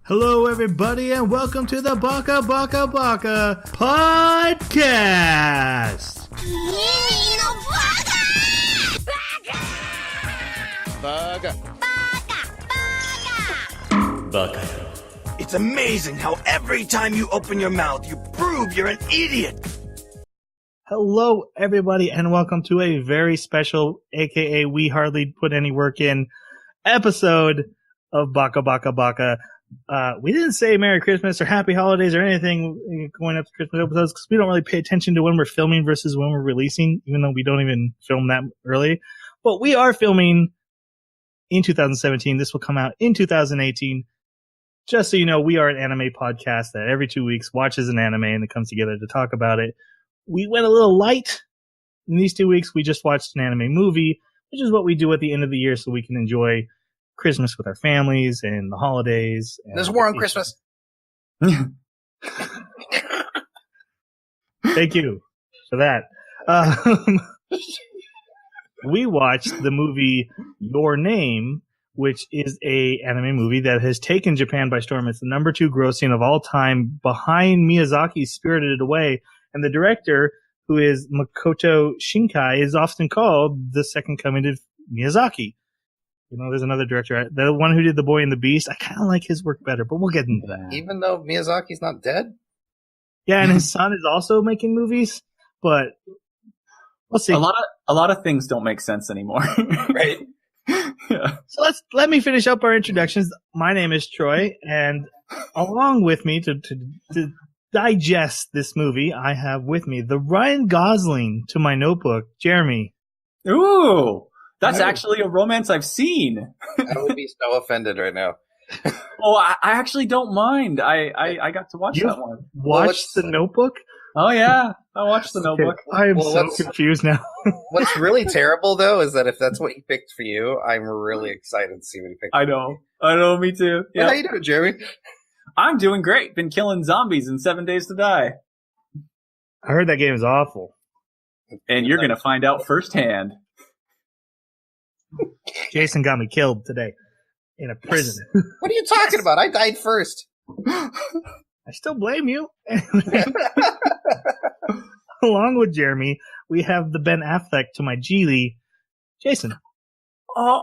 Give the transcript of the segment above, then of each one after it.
Hello, everybody, and welcome to the Baka podcast. Baka. It's amazing how every time you open your mouth, you prove you're an idiot. Hello, everybody, and welcome to a very special, aka we hardly put any work in, episode of Baka. We didn't say Merry Christmas or Happy Holidays or anything going up to Christmas episodes because we don't really pay attention to when we're filming versus when we're releasing, even though we don't even film that early. But we are filming in 2017. This will come out in 2018. Just so you know, we are an anime podcast that every 2 weeks watches an anime and it comes together to talk about it. We went a little light in these 2 weeks. We just watched an anime movie, which is what we do at the end of the year so we can enjoy Christmas with our families and the holidays. And there's war on Christmas. Thank you for that. We watched the movie Your Name, which is a anime movie that has taken Japan by storm. It's the number 2 grossing of all time behind Miyazaki's Spirited Away. And the director, who is Makoto Shinkai, is often called the second coming to Miyazaki. You know, there's another director, the one who did The Boy and the Beast. I kind of like his work better, but we'll get into that. Even though Miyazaki's not dead? Yeah, and his son is also making movies, but we'll see. A lot of things don't make sense anymore. Right. Yeah. So let me finish up our introductions. My name is Troy, and along with me to digest this movie, I have with me the Ryan Gosling to my notebook, Jeremy. Ooh, that's actually a romance I've seen. I would be so offended right now. Oh, I actually don't mind. I got to watch that one. Watched The Notebook? Oh yeah, I watched The Notebook. I am so confused now. What's really terrible though is that if that's what he picked for you, I'm really excited to see what he picked. I know, me too. Yeah. How you doing, Jeremy? I'm doing great. Been killing zombies in 7 Days to Die. I heard that game is awful. And you're gonna find out firsthand. Jason got me killed today in a prison. What are you talking about? I died first. I still blame you. Along with Jeremy, we have the Ben Affleck to my Geely, Jason. I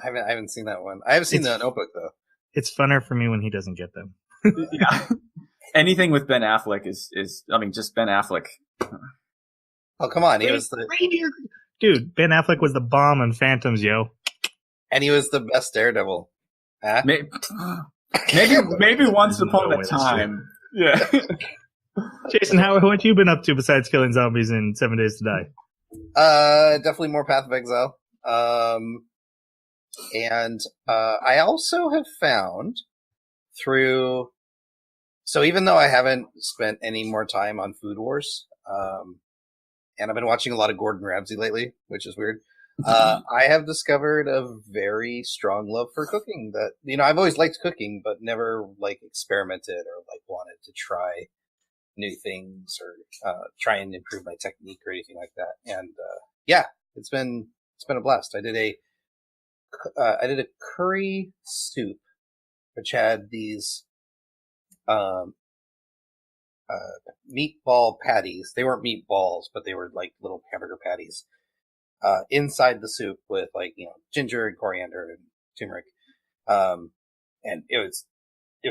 haven't seen that one. I haven't seen The Notebook though. It's funner for me when he doesn't get them. Yeah. Anything with Ben Affleck is just Ben Affleck. Oh, come on. He was the dude, Ben Affleck was the bomb on Phantoms, yo. And he was the best Daredevil. Huh? Maybe once upon a time. Yeah. Jason, what you been up to besides killing zombies in 7 Days to Die? Definitely more Path of Exile. And I also have found through. So even though I haven't spent any more time on Food Wars, and I've been watching a lot of Gordon Ramsay lately, which is weird. I have discovered a very strong love for cooking that, I've always liked cooking, but never experimented or wanted to try new things or try and improve my technique or anything like that. And it's been a blast. I did a curry soup, which had these meatball patties. They weren't meatballs, but they were little hamburger patties inside the soup with ginger and coriander and turmeric. And it was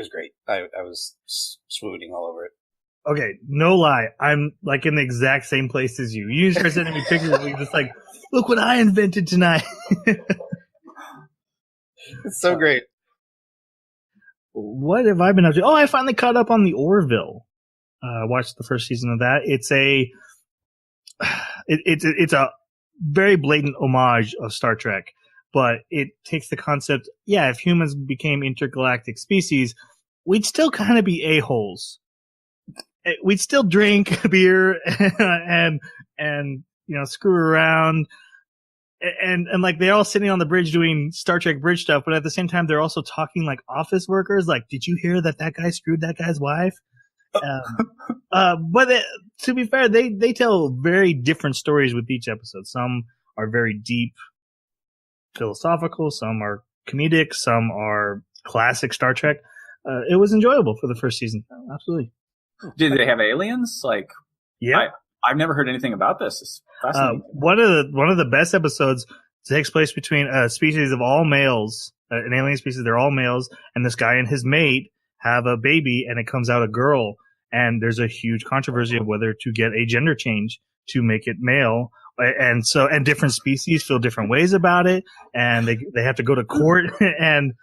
great. I was swooning all over it. Okay, no lie. I'm in the exact same place as you. You start sending me pictures and you're just look what I invented tonight. It's so great. What have I been up to? Oh, I finally caught up on the Orville. Watched the first season of that. It's a very blatant homage of Star Trek, but it takes the concept. Yeah, if humans became intergalactic species, we'd still kind of be a-holes. We'd still drink beer and screw around. And they're all sitting on the bridge doing Star Trek bridge stuff, but at the same time they're also talking like office workers. Did you hear that guy screwed that guy's wife? But to be fair, they tell very different stories with each episode. Some are very deep, philosophical. Some are comedic, some are classic Star Trek. It was enjoyable for the first season. Absolutely. Did they have aliens? Like, Yeah. I've never heard anything about this. It's fascinating. One of the best episodes takes place between a species of all males, an alien species. They're all males, and this guy and his mate have a baby, and it comes out a girl. And there's a huge controversy of whether to get a gender change to make it male. And different species feel different ways about it, and they have to go to court. And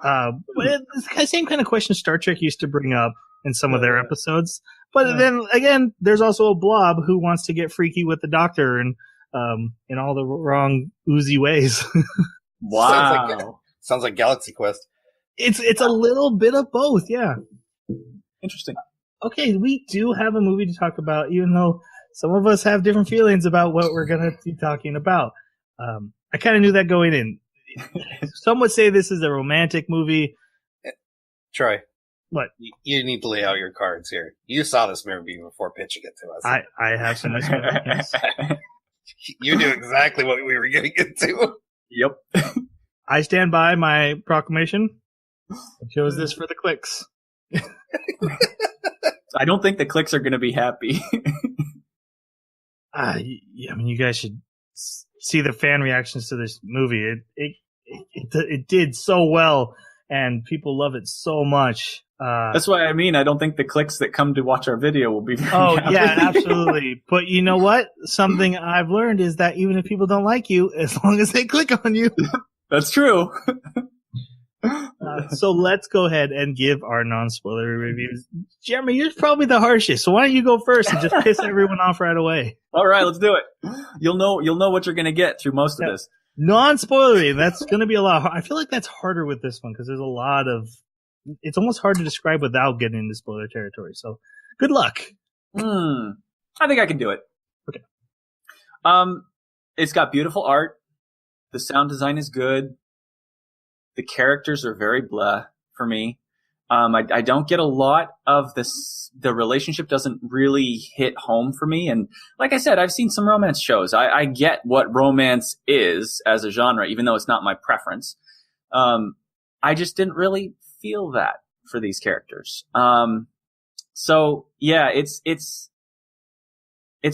it's the same kind of question Star Trek used to bring up in some of their episodes. But then again, there's also a blob who wants to get freaky with the Doctor and in all the wrong oozy ways. Wow, sounds like Galaxy Quest. It's a little bit of both, yeah. Interesting. Okay, we do have a movie to talk about, even though some of us have different feelings about what we're going to be talking about. I kind of knew that going in. Some would say this is a romantic movie. Troy. What? You need to lay out your cards here. You saw this movie before pitching it to us. I have some experience. You knew exactly what we were getting into. Yep. I stand by my proclamation. I chose this for the clicks. I don't think the clicks are going to be happy. I mean, you guys should see the fan reactions to this movie. It did so well, and people love it so much. That's what I mean. I don't think the clicks that come to watch our video will be very happy. Yeah, absolutely. But you know what? Something I've learned is that even if people don't like you, as long as they click on you. That's true. So let's go ahead and give our non-spoilery reviews. Jeremy, you're probably the harshest, so why don't you go first and just piss everyone off right away? All right, let's do it. You'll know what you're going to get through most of this. Non-spoilery, that's going to be a lot. I feel like that's harder with this one because there's a lot of. It's almost hard to describe without getting into spoiler territory. So, good luck. I think I can do it. Okay. It's got beautiful art. The sound design is good. The characters are very blah for me. I don't get a lot of this. The relationship doesn't really hit home for me. And like I said, I've seen some romance shows. I get what romance is as a genre, even though it's not my preference. I just didn't really feel that for these characters. So yeah, it's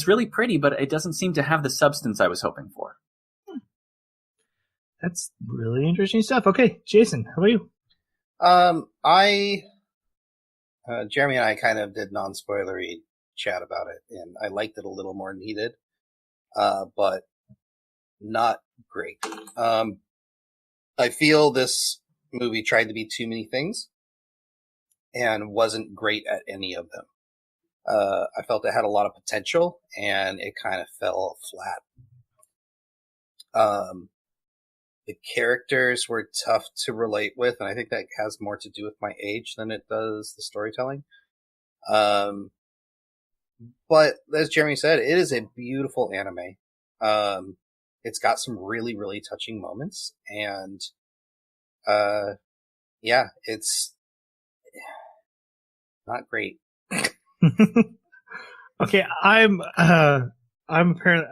really pretty, but it doesn't seem to have the substance I was hoping for. That's really interesting stuff. Okay, Jason, how about you? Jeremy and I kind of did non-spoilery chat about it, and I liked it a little more than he did, but not great. I feel this movie tried to be too many things and wasn't great at any of them. I felt it had a lot of potential, and it kind of fell flat. The characters were tough to relate with, and I think that has more to do with my age than it does the storytelling. But as Jeremy said, it is a beautiful anime. It's got some really, really touching moments, and yeah, it's not great. Okay, I'm apparently.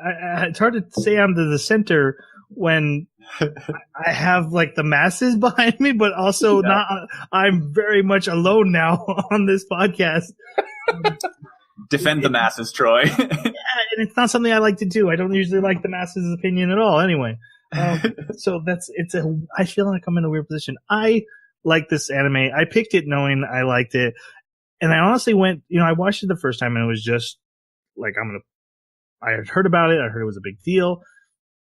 It's hard to say I'm the dissenter when I have like the masses behind me, but also not. I'm very much alone now on this podcast. Defend the masses, Troy. Yeah, and it's not something I like to do. I don't usually like the masses' opinion at all. Anyway, so I feel like I'm in a weird position. I like this anime. I picked it knowing I liked it, and I honestly went. I watched it the first time, and it was just like I had heard about it. I heard it was a big deal.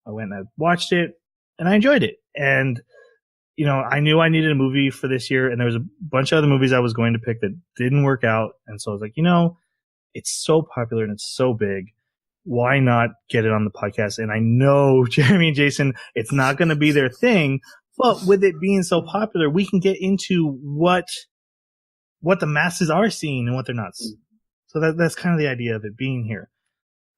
I went and I watched it, and I enjoyed it. And, I knew I needed a movie for this year, and there was a bunch of other movies I was going to pick that didn't work out. And so I was like, it's so popular and it's so big. Why not get it on the podcast? And I know, Jeremy and Jason, it's not going to be their thing, but with it being so popular, we can get into what the masses are seeing and what they're not seeing. So that's kind of the idea of it being here.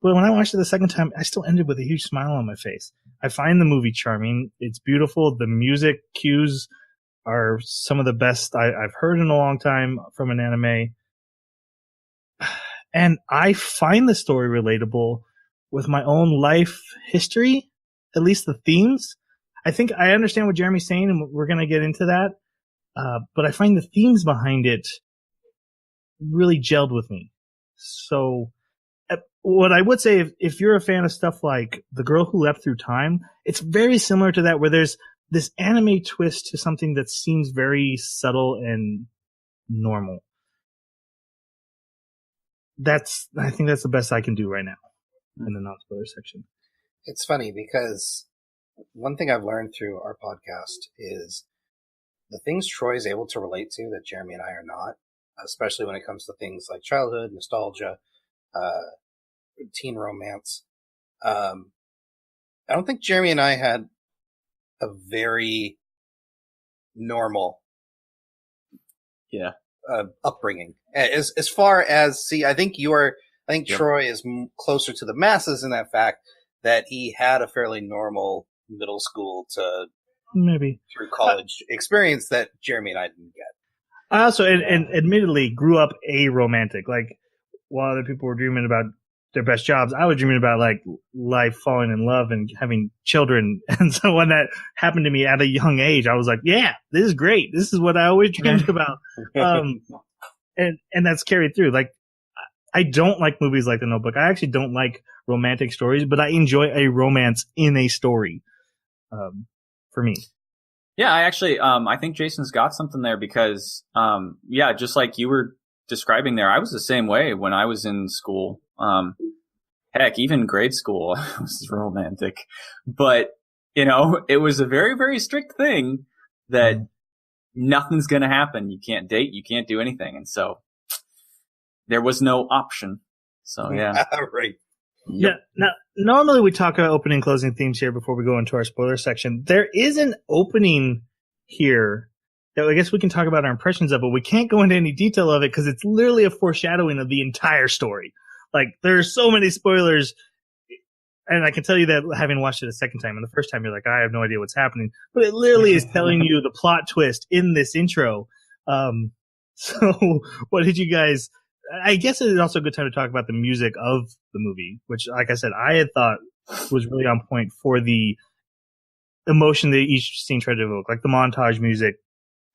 But when I watched it the second time, I still ended with a huge smile on my face. I find the movie charming. It's beautiful. The music cues are some of the best I've heard in a long time from an anime. And I find the story relatable with my own life history, at least the themes. I think I understand what Jeremy's saying, and we're going to get into that. But I find the themes behind it really gelled with me. So, what I would say, if you're a fan of stuff like The Girl Who Leapt Through Time, it's very similar to that, where there's this anime twist to something that seems very subtle and normal. I think that's the best I can do right now in the non-spoiler section. It's funny because one thing I've learned through our podcast is the things Troy is able to relate to that Jeremy and I are not, especially when it comes to things like childhood, nostalgia, teen romance. I don't think Jeremy and I had a very normal upbringing. As far as, I think Troy is closer to the masses in that fact that he had a fairly normal middle school to maybe through college experience that Jeremy and I didn't get. I also, and admittedly, grew up aromantic. Like, while other people were dreaming about their best jobs, I was dreaming about like life, falling in love, and having children. And so when that happened to me at a young age, I was like, "Yeah, this is great. This is what I always dreamed about." And that's carried through. Like, I don't like movies like The Notebook. I actually don't like romantic stories, but I enjoy a romance in a story. For me. Yeah, I actually, I think Jason's got something there because, just like you were describing there, I was the same way when I was in school. Heck, even grade school was romantic. But, it was a very, very strict thing that nothing's going to happen. You can't date, you can't do anything. And so there was no option. So, yeah. Right. Yeah. Now, normally we talk about opening and closing themes here before we go into our spoiler section. There is an opening here that I guess we can talk about our impressions of, but we can't go into any detail of it because it's literally a foreshadowing of the entire story. Like, there's so many spoilers, and I can tell you that having watched it a second time, and the first time you're like, I have no idea what's happening, but it literally is telling you the plot twist in this intro. So what did you guys... I guess it's also a good time to talk about the music of the movie, which, like I said, I had thought was really on point for the emotion that each scene tried to evoke. Like the montage music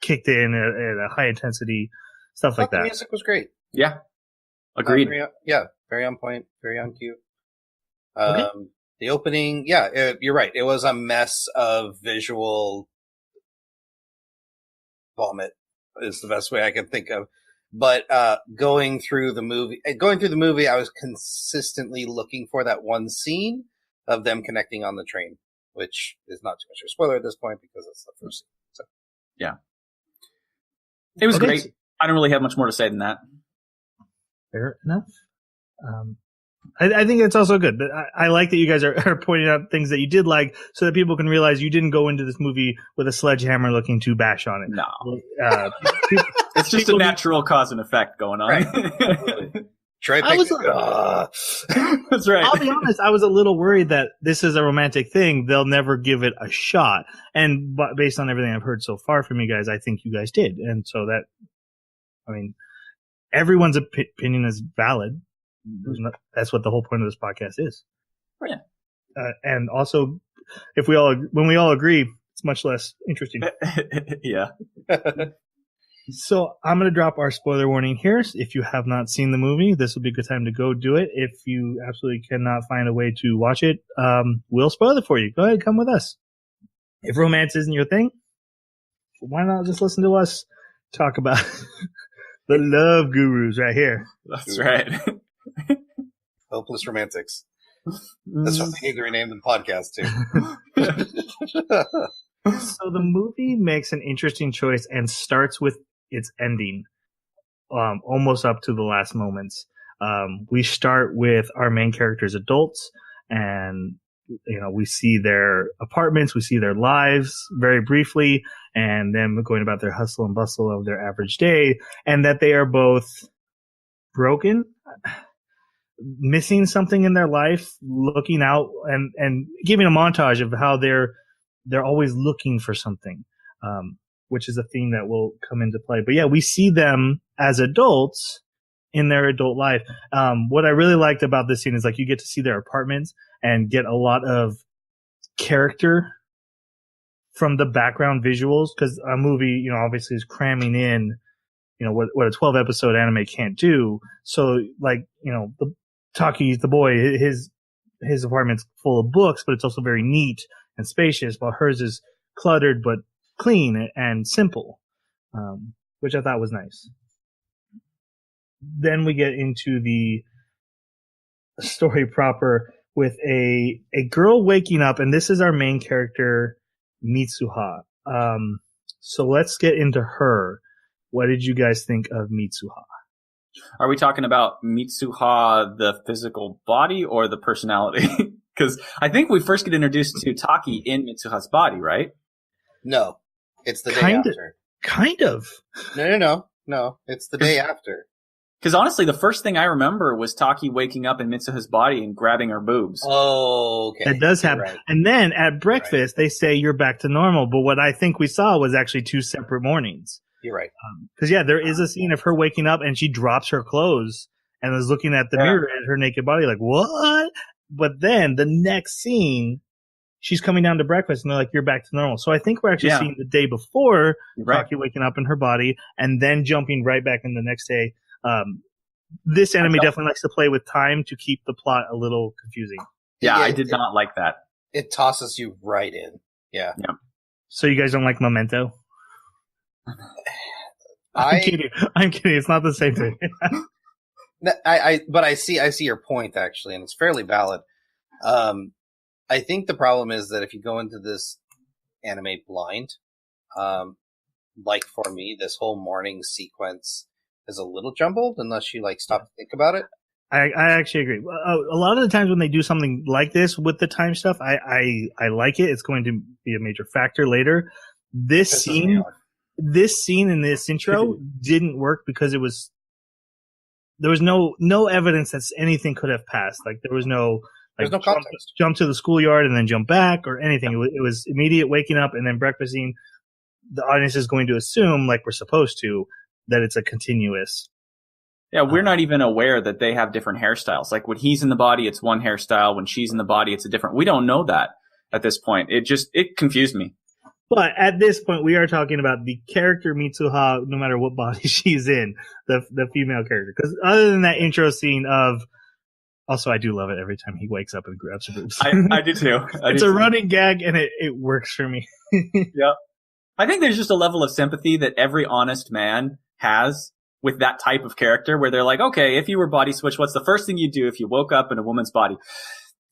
kicked in at a high intensity, stuff like that. The music was great. Yeah. Agreed. Very on point, very on cue. Okay. The opening, you're right. It was a mess of visual vomit is the best way I can think of. But going through the movie, I was consistently looking for that one scene of them connecting on the train, which is not too much of a spoiler at this point because it's the first scene. So yeah, it was great. I don't really have much more to say than that. Fair enough. I think it's also good. I like that you guys are pointing out things that you did like so that people can realize you didn't go into this movie with a sledgehammer looking to bash on it. No. It's just a natural cause and effect going on. Right. That's right. I'll be honest, I was a little worried that this is a romantic thing. They'll never give it a shot. And based on everything I've heard so far from you guys, I think you guys did. And so everyone's opinion is valid. That's what the whole point of this podcast is. Yeah. And also, when we all agree, it's much less interesting. Yeah. So I'm going to drop our spoiler warning here. If you have not seen the movie, this will be a good time to go do it. If you absolutely cannot find a way to watch it, we'll spoil it for you. Go ahead, come with us. If romance isn't your thing, why not just listen to us talk about the love gurus right here? That's right. Hopeless Romantics. That's what they need to rename the podcast to. So the movie makes an interesting choice and starts with its ending, almost up to the last moments. We start with our main characters adults, and we see their apartments, we see their lives very briefly, and them going about their hustle and bustle of their average day, and that they are both broken, missing something in their life, looking out, and giving a montage of how they're always looking for something, which is a theme that will come into play. But yeah, we see them as adults in their adult life. What I really liked about this scene is you get to see their apartments and get a lot of character from the background visuals, because a movie, you know, obviously is cramming in, you know, what a 12 episode anime can't do. So like, you know, Taki's the boy, his apartment's full of books, but it's also very neat and spacious, while hers is cluttered but clean and simple, which I thought was nice. Then we get into the story proper with a girl waking up, and this is our main character, Mitsuha. So let's get into her. What did you guys think of Mitsuha? Are we talking about Mitsuha, the physical body, or the personality? Because I think we first get introduced to Taki in Mitsuha's body, right? No, it's the day after. Kind of. No. It's the day after. Because honestly, the first thing I remember was Taki waking up in Mitsuha's body and grabbing her boobs. Oh, okay. That does happen. Right. And then at breakfast, they say you're back to normal. But what I think we saw was actually 2 separate mornings. You're right. Because, there is a scene of her waking up and she drops her clothes and is looking at the mirror at her naked body like, what? But then the next scene, she's coming down to breakfast and they're like, you're back to normal. So I think we're actually seeing the day before Taki waking up in her body and then jumping right back in the next day. This anime definitely likes to play with time to keep the plot a little confusing. Yeah, I did not like that. It tosses you right in. Yeah. So you guys don't like Memento? I'm kidding. It's not the same thing. But I see your point actually, and it's fairly valid. I think the problem is that if you go into this anime blind, like for me, this whole morning sequence is a little jumbled unless you stop to think about it. I actually agree. A lot of the times when they do something like this with the time stuff, I like it. It's going to be a major factor later. This scene in this intro didn't work because there was no evidence that anything could have passed. Like there was no there's no context. Jump to the schoolyard and then jump back or anything. It was immediate waking up and then breakfasting. The audience is going to assume, like we're supposed to, that it's a continuous. Yeah, we're not even aware that they have different hairstyles. Like when he's in the body, it's one hairstyle. When she's in the body, it's a different. We don't know that at this point. It confused me. But at this point, we are talking about the character Mitsuha, no matter what body she's in, the female character. Because other than that intro scene of, also I do love it every time he wakes up and grabs her boobs. I do too. It's a running gag, and it works for me. Yeah, I think there's just a level of sympathy that every honest man has with that type of character where they're like, okay, if you were body switched, what's the first thing you'd do if you woke up in a woman's body?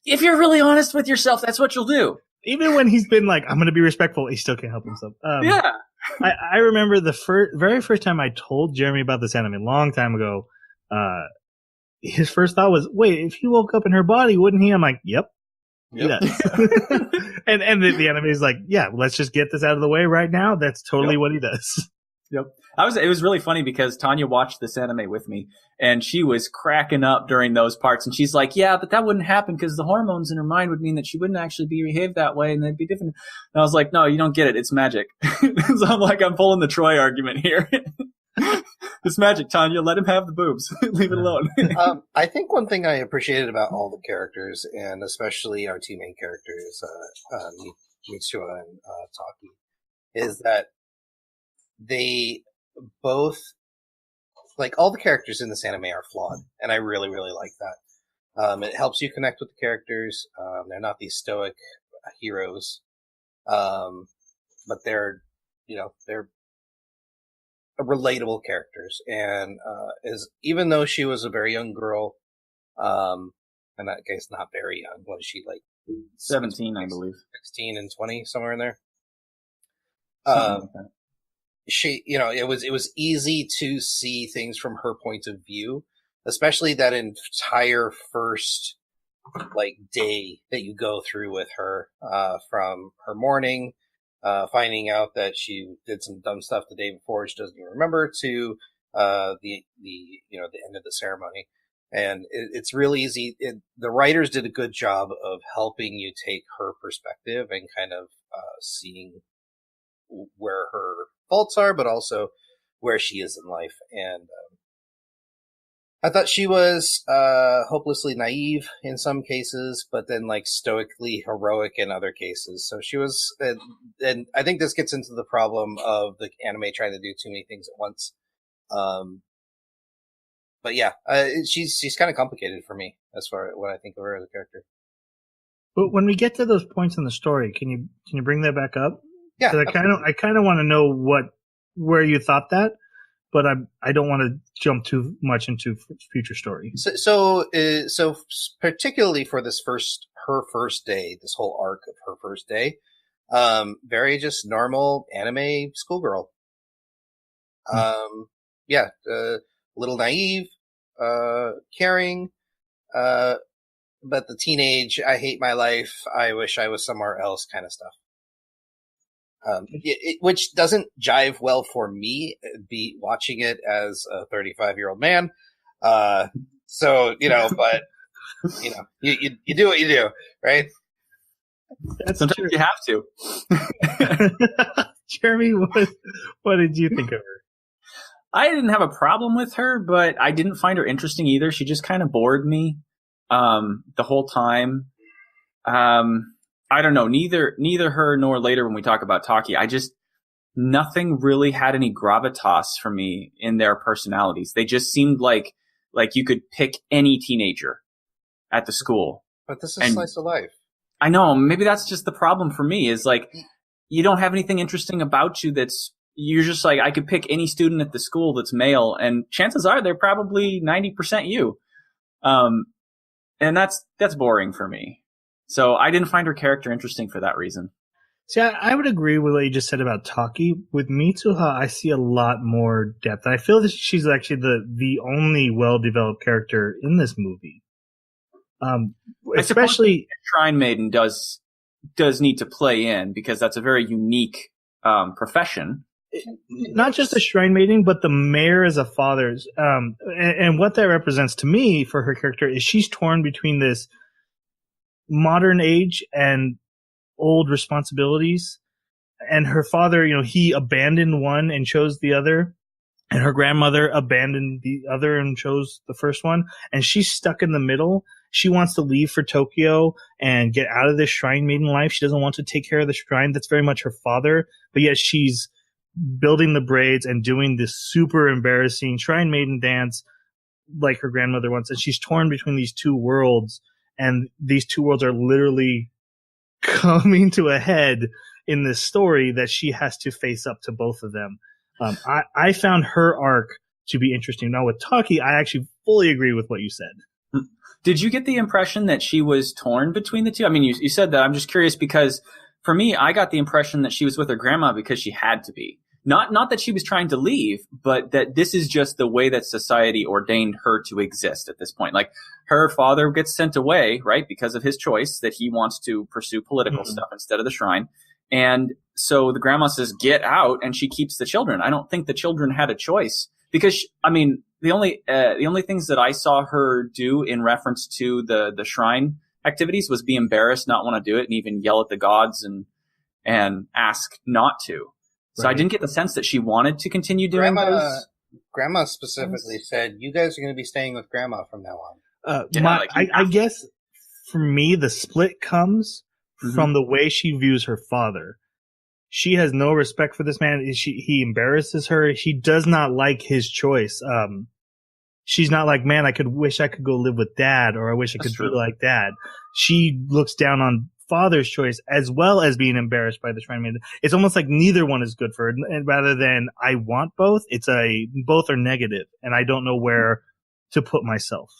If you're really honest with yourself, that's what you'll do. Even when he's been like, I'm going to be respectful, he still can't help himself. I remember the very first time I told Jeremy about this anime, a long time ago, his first thought was, wait, if he woke up in her body, wouldn't he? I'm like, yep. He does. and the anime is like, yeah, let's just get this out of the way right now. That's totally what he does. Yep. It was really funny because Tanya watched this anime with me and she was cracking up during those parts. And she's like, yeah, but that wouldn't happen because the hormones in her mind would mean that she wouldn't actually behave that way and they'd be different. And I was like, no, you don't get it. It's magic. So I'm pulling the Troy argument here. It's magic, Tanya. Let him have the boobs. Leave it alone. I think one thing I appreciated about all the characters, and especially our two main characters, Mitsuha and Taki, is that they both, like, all the characters in this anime are flawed, and I really, really like that. It helps you connect with the characters. They're not these stoic heroes, but they're relatable characters. And even though she was a very young girl, and I guess not very young, what is she, like 17, I believe, 16 and 20, somewhere in there. Like that. She, it was easy to see things from her point of view, especially that entire first day that you go through with her, from her morning, finding out that she did some dumb stuff the day before she doesn't even remember, to the end of the ceremony. And it's really easy. The writers did a good job of helping you take her perspective and kind of seeing where her faults are, but also where she is in life. And I thought she was hopelessly naive in some cases, but then like stoically heroic in other cases. So she was, and I think this gets into the problem of the anime trying to do too many things at once. But yeah, she's kind of complicated for me as far as what I think of her as a character. But when we get to those points in the story, can you bring that back up? Yeah, because I kind of want to know where you thought that, but I don't want to jump too much into future story. So particularly for her first day, this whole arc of her first day, very just normal anime schoolgirl. Yeah, a little naive, caring, but the teenage, I hate my life, I wish I was somewhere else kind of stuff. Which doesn't jive well for me, be watching it as a 35-year-old man. So, but, you do what you do, right? Sometimes true. You have to. Jeremy, what did you think of her? I didn't have a problem with her, but I didn't find her interesting either. She just kind of bored me the whole time. I don't know. Neither her nor later when we talk about Taki, nothing really had any gravitas for me in their personalities. They just seemed like you could pick any teenager at the school. But this is slice of life. I know. Maybe that's just the problem for me is like, you don't have anything interesting about you you're just like, I could pick any student at the school that's male, and chances are they're probably 90% you. And that's boring for me. So I didn't find her character interesting for that reason. See, I would agree with what you just said about Taki. With Mitsuha, I see a lot more depth. I feel that she's actually the only well-developed character in this movie. Especially Shrine Maiden does need to play in because that's a very unique profession. Not just the Shrine Maiden, but the mayor as a father. And what that represents to me for her character is she's torn between this modern age and old responsibilities. And her father, he abandoned one and chose the other. And her grandmother abandoned the other and chose the first one. And she's stuck in the middle. She wants to leave for Tokyo and get out of this Shrine Maiden life. She doesn't want to take care of the shrine. That's very much her father. But yet she's building the braids and doing this super embarrassing Shrine Maiden dance like her grandmother wants. And she's torn between these two worlds. And these two worlds are literally coming to a head in this story that she has to face up to both of them. I found her arc to be interesting. Now with Taki, I actually fully agree with what you said. Did you get the impression that she was torn between the two? I mean, you said that. I'm just curious because for me, I got the impression that she was with her grandma because she had to be. Not that she was trying to leave, but that this is just the way that society ordained her to exist at this point. Like, her father gets sent away, right, because of his choice that he wants to pursue political stuff instead of the shrine. And so the grandma says, get out, and she keeps the children. I don't think the children had a choice because, the only things that I saw her do in reference to the shrine activities was be embarrassed, not want to do it, and even yell at the gods and ask not to. So I didn't get the sense that she wanted to continue doing those. Grandma specifically said, you guys are going to be staying with Grandma from now on. I guess for me, the split comes from the way she views her father. She has no respect for this man. He embarrasses her. She does not like his choice. She's not like, man, I wish I could go live with dad, or I wish I could be like dad. She looks down on father's choice as well as being embarrassed by the Shrine Maiden. It's almost like neither one is good for her. And rather than I want both, it's both are negative, and I don't know where to put myself.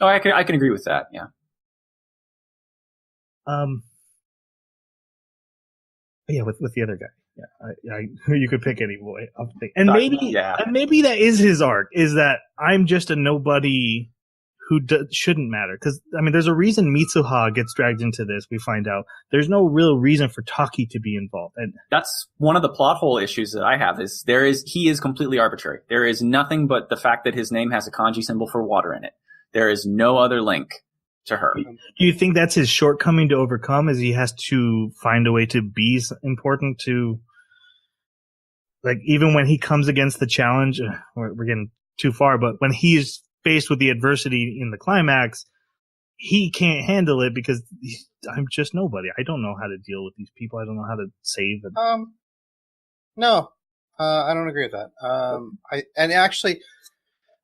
Oh, I can agree with that. Yeah. Yeah, with the other guy. Yeah, you could pick any boy. And maybe that is his arc. Is that I'm just a nobody who shouldn't matter. Because, there's a reason Mitsuha gets dragged into this, we find out. There's no real reason for Taki to be involved. And that's one of the plot hole issues that I have, he is completely arbitrary. There is nothing but the fact that his name has a kanji symbol for water in it. There is no other link to her. Do you think that's his shortcoming to overcome, is he has to find a way to be important to, like, even when he comes against the challenge, we're getting too far, but when he's faced with the adversity in the climax, he can't handle it because I'm just nobody. I don't know how to deal with these people. I don't know how to save them. No, I don't agree with that.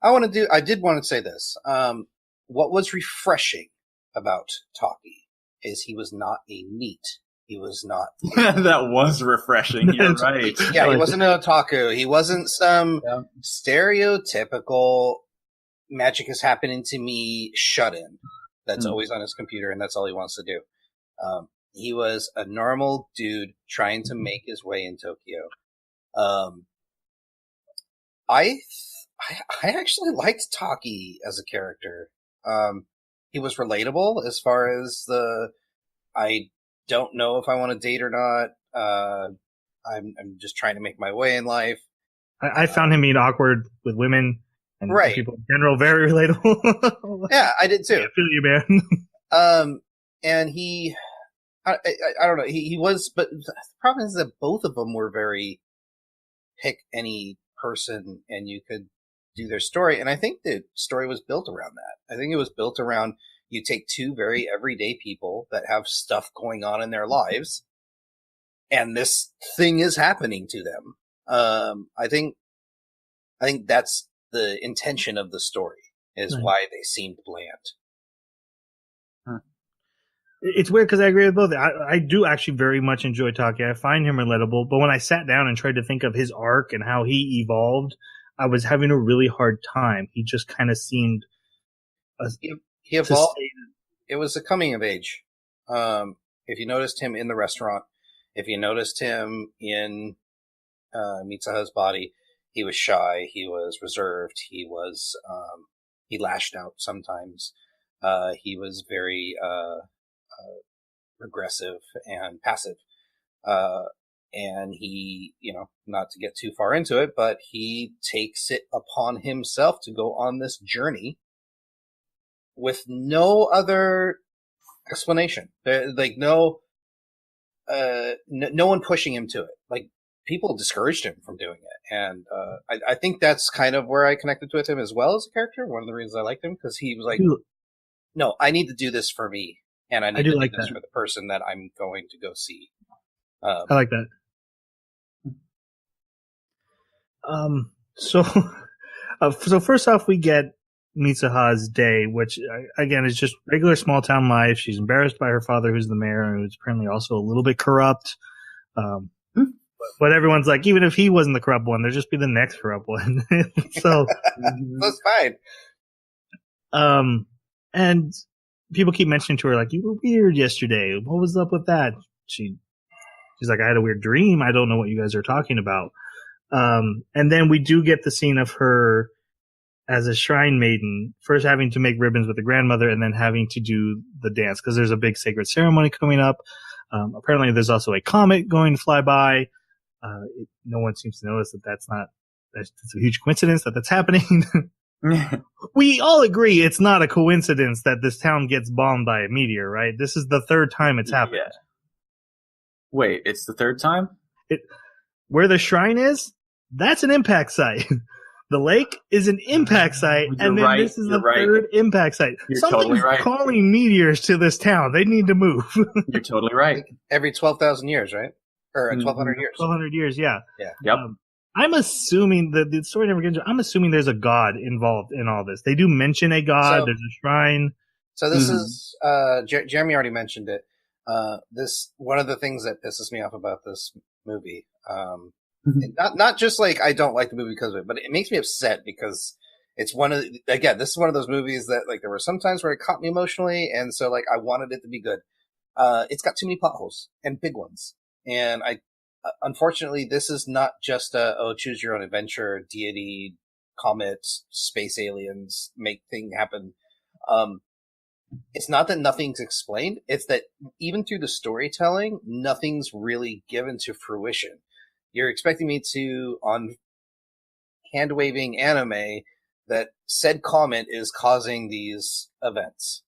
I did want to say this. What was refreshing about Taki is he was not a NEET. He was not. That was refreshing. You're right. Yeah, he wasn't an otaku. He wasn't some stereotypical magic is happening to me shut-in that's always on his computer and that's all he wants to do. He was a normal dude trying to make his way in Tokyo. I actually liked Taki as a character. He was relatable as far as I don't know if I want to date or not. I'm just trying to make my way in life. I found him being awkward with women and people in general, very relatable. Yeah, I did too. I feel you, man. And he, I don't know, he was, but the problem is that both of them were very pick any person and you could do their story. And I think the story was built around that. I think it was built around you take two very everyday people that have stuff going on in their lives and this thing is happening to them. I think that's the intention of the story is why they seemed bland. It's weird because I agree with both. I do actually very much enjoy Taki. I find him relatable, but when I sat down and tried to think of his arc and how he evolved, I was having a really hard time. He just kind of seemed he evolved. It was a coming of age. If you noticed him in the restaurant, if you noticed him in Mitsuha's body, he was shy. He was reserved. He was he lashed out sometimes. He was very regressive and passive. And he, not to get too far into it, but he takes it upon himself to go on this journey with no other explanation. Like no one pushing him to it. Like people discouraged him from doing it. And I think that's kind of where I connected with him as well as a character. One of the reasons I liked him, because he was like, no, I need to do this for me. And I need to do this for the person that I'm going to go see. I like that. So first off, we get Mitsuha's day, which again is just regular small town life. She's embarrassed by her father, who's the mayor, and who's apparently also a little bit corrupt. But everyone's like, even if he wasn't the corrupt one, there'd just be the next corrupt one. So that's fine. And people keep mentioning to her, like, you were weird yesterday. What was up with that? She's like, I had a weird dream. I don't know what you guys are talking about. And then we do get the scene of her as a shrine maiden, first having to make ribbons with the grandmother and then having to do the dance because there's a big sacred ceremony coming up. Apparently there's also a comet going to fly by. No one seems to notice that's a huge coincidence that's happening. We all agree it's not a coincidence that this town gets bombed by a meteor, right? This is the third time it's happened. Yeah. Wait, it's the third time? Where the shrine is, that's an impact site. The lake is an impact site, and then this is the third impact site. Something's calling meteors to this town. They need to move. You're totally right. Like every 12,000 years, right? Or 1,200 years. 1,200 years, yeah. Yep. I'm assuming the story never gets. I'm assuming there's a god involved in all this. They do mention a god. There's a shrine. So this is Jeremy already mentioned it. This one of the things that pisses me off about this movie. Not just like I don't like the movie because of it, but it makes me upset because it's this is one of those movies that like there were some times where it caught me emotionally, and so like I wanted it to be good. It's got too many plot holes and big ones, and unfortunately this is not just choose your own adventure, deity, comet, space aliens, make thing happen. It's not that nothing's explained; it's that even through the storytelling, nothing's really given to fruition. You're expecting me to, on hand-waving anime, that said comet is causing these events.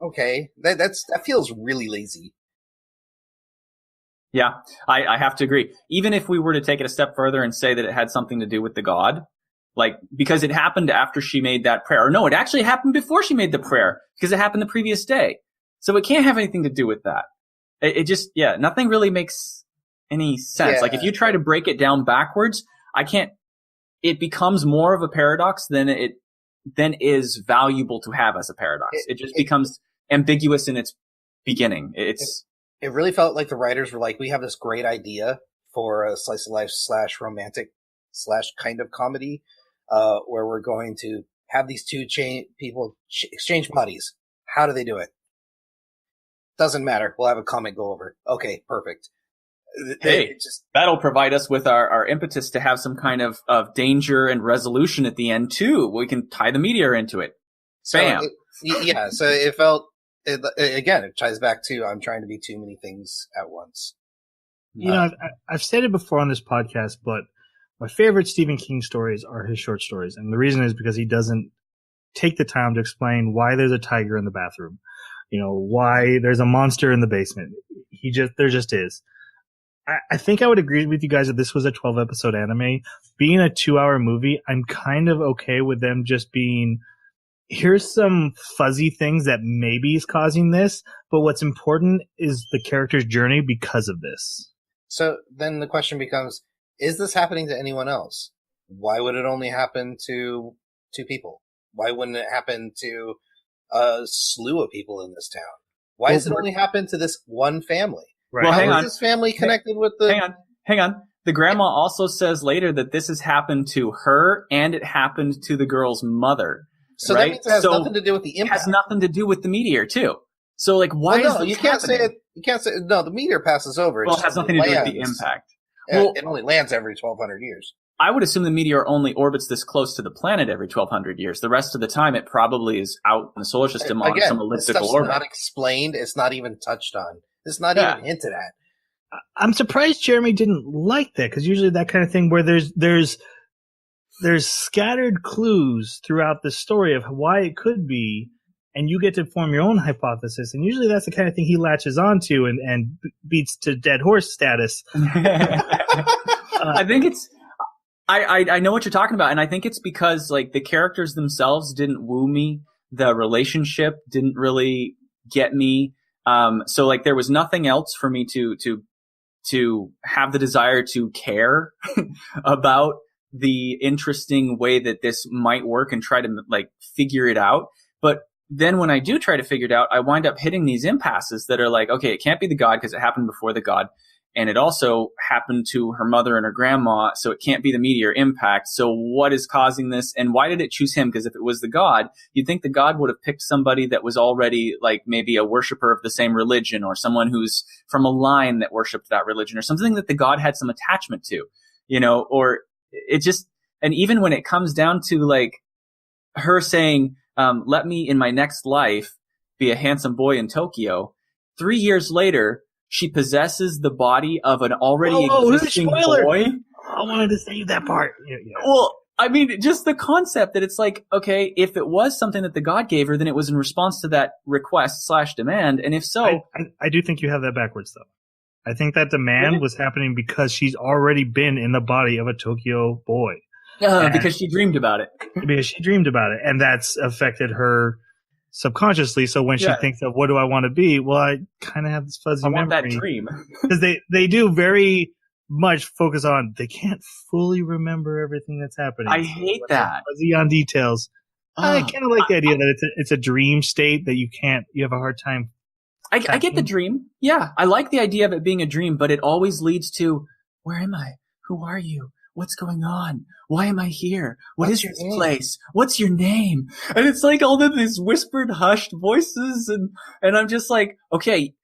Okay, that feels really lazy. Yeah, I have to agree. Even if we were to take it a step further and say that it had something to do with the god, Like, because it happened after she made that prayer. Or no, it actually happened before she made the prayer, because it happened the previous day. So it can't have anything to do with that. It just, nothing really makes any sense. Yeah. Like, if you try to break it down backwards, it becomes more of a paradox than is valuable to have as a paradox. It just becomes ambiguous in its beginning. It really felt like the writers were like, we have this great idea for a slice of life / romantic / kind of comedy, where we're going to have these two people exchange bodies. How do they do it? Doesn't matter. We'll have a comic go over. Okay, perfect. Hey, that'll provide us with our impetus to have some kind of danger and resolution at the end too. We can tie the meteor into it. Bam. So it felt, again, it ties back to I'm trying to be too many things at once. You know, I've said it before on this podcast, but my favorite Stephen King stories are his short stories. And the reason is because he doesn't take the time to explain why there's a tiger in the bathroom. You know, why there's a monster in the basement. There just is. I think I would agree with you guys if this was a 12 episode anime. Being a 2-hour movie, I'm kind of okay with them just being, here's some fuzzy things that maybe is causing this, but what's important is the character's journey because of this. So then the question becomes, is this happening to anyone else? Why would it only happen to 2 people? Why wouldn't it happen to a slew of people in this town? Why does it only happen to this one family? Right. Well, How hang is on. this family connected with the... Hang on. The grandma also says later that this has happened to her and it happened to the girl's mother. So right? that means it has nothing to do with the It impact. has nothing to do with the meteor too. So like, why is this you can't happening? say it. You can't say no. The meteor passes over. Well, it has nothing to do with the impact. Well, it only lands every 1,200 years. I would assume the meteor only orbits this close to the planet every 1,200 years. The rest of the time, it probably is out in the solar system on some elliptical orbit. It's not explained. It's not even touched on. It's not even hinted at. I'm surprised Jeremy didn't like that, because usually that kind of thing where there's scattered clues throughout the story of why it could be, and you get to form your own hypothesis. And usually that's the kind of thing he latches onto and beats to dead horse status. I think it's. I know what you're talking about, and I think it's because like the characters themselves didn't woo me. The relationship didn't really get me. So like there was nothing else for me to have the desire to care about the interesting way that this might work and try to like figure it out. But then when I do try to figure it out, I wind up hitting these impasses that are like, okay, it can't be the god because it happened before the god. And it also happened to her mother and her grandma, so it can't be the meteor impact. So what is causing this? And why did it choose him? Because if it was the god, you'd think the god would have picked somebody that was already like maybe a worshiper of the same religion, or someone who's from a line that worshipped that religion, or something that the god had some attachment to, you know, or it just, and even when it comes down to like her saying, let me in my next life be a handsome boy in Tokyo, 3 years later, she possesses the body of an already existing boy. I wanted to save that part. Yeah. Well, I mean, just the concept that it's like, okay, if it was something that the god gave her, then it was in response to that request / demand. And if so... I do think you have that backwards, though. I think that demand was happening because she's already been in the body of a Tokyo boy. Because she dreamed about it. Because she dreamed about it. And that's affected her subconsciously. So when she thinks of what do I want to be, well, I kind of have this fuzzy memory. I want that dream. Because they do very much focus on, they can't fully remember everything that's happening. I hate that. Fuzzy on details. I kind of like the idea that it's a dream state that you have a hard time. I get the dream. Yeah. I like the idea of it being a dream, but it always leads to, where am I? Who are you? What's going on? Why am I here? What's this place? What's your name? And it's like all of these whispered, hushed voices. And I'm just like, okay,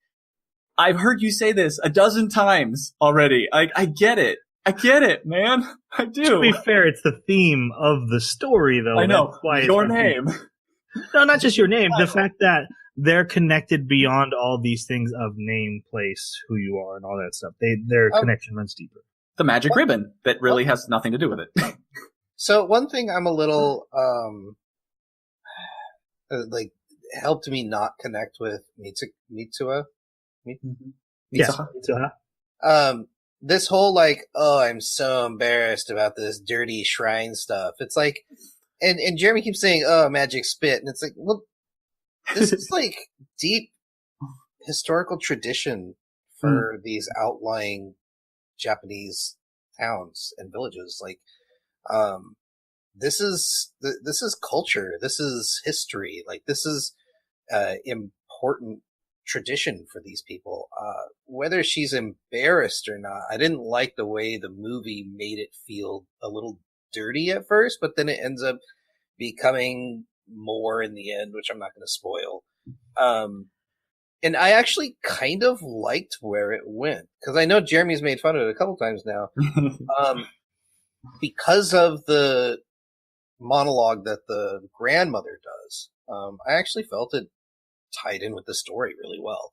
I've heard you say this a dozen times already. I get it. I get it, man. I do. To be fair, it's the theme of the story, though. I know. That's why your name. No, not just your name. The fact that they're connected beyond all these things of name, place, who you are, and all that stuff. Their connection runs deeper. The magic ribbon that really has nothing to do with it. So one thing I'm a little like helped me not connect with Mitsuha. Yes, Mitsuha. this whole like, oh, I'm so embarrassed about this dirty shrine stuff. It's like, and Jeremy keeps saying, oh, magic spit. And it's like, well, this is like deep historical tradition for these outlying Japanese towns and villages. Like, this is culture. This is history. Like, this is important tradition for these people. Whether she's embarrassed or not, I didn't like the way the movie made it feel a little dirty at first, but then it ends up becoming more in the end, which I'm not going to spoil. And I actually kind of liked where it went, because I know Jeremy's made fun of it a couple times now. Because of the monologue that the grandmother does, I actually felt it tied in with the story really well.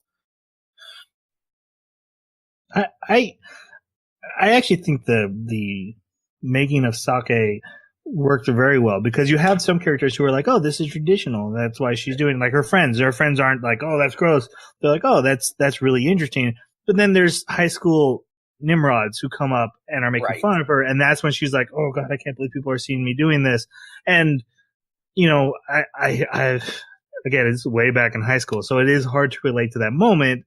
I actually think the making of sake worked very well, because you have some characters who are like, oh, this is traditional, that's why she's doing it. Like her friends aren't like, oh, that's gross. They're like, oh, that's really interesting. But then there's high school Nimrods who come up and are making fun of her, and that's when she's like, oh god, I can't believe people are seeing me doing this. And you know, I've again, it's way back in high school, so it is hard to relate to that moment,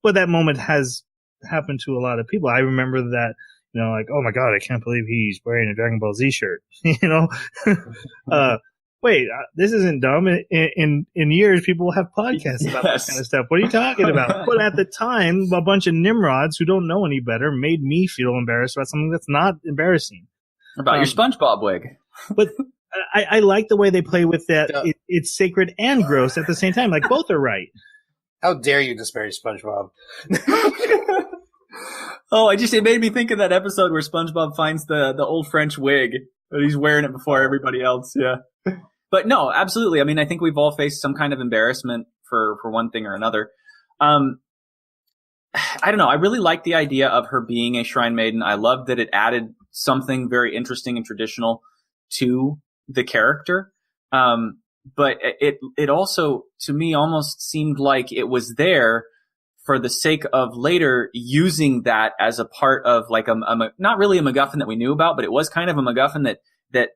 but that moment has happened to a lot of people. I remember that, you know, like, oh my god, I can't believe he's wearing a Dragon Ball Z shirt. You know, wait, this isn't dumb. In years, people will have podcasts about this kind of stuff. What are you talking about? But at the time, a bunch of Nimrods who don't know any better made me feel embarrassed about something that's not embarrassing. About your SpongeBob wig. But I like the way they play with that. It's sacred and gross at the same time. Like, both are right. How dare you disparage SpongeBob? Oh, it made me think of that episode where SpongeBob finds the old French wig, but he's wearing it before everybody else. Yeah. But no, absolutely. I mean, I think we've all faced some kind of embarrassment for one thing or another. I don't know. I really like the idea of her being a shrine maiden. I love that it added something very interesting and traditional to the character. But it also, to me, almost seemed like it was there for the sake of later using that as a part of like not really a MacGuffin that we knew about, but it was kind of a MacGuffin that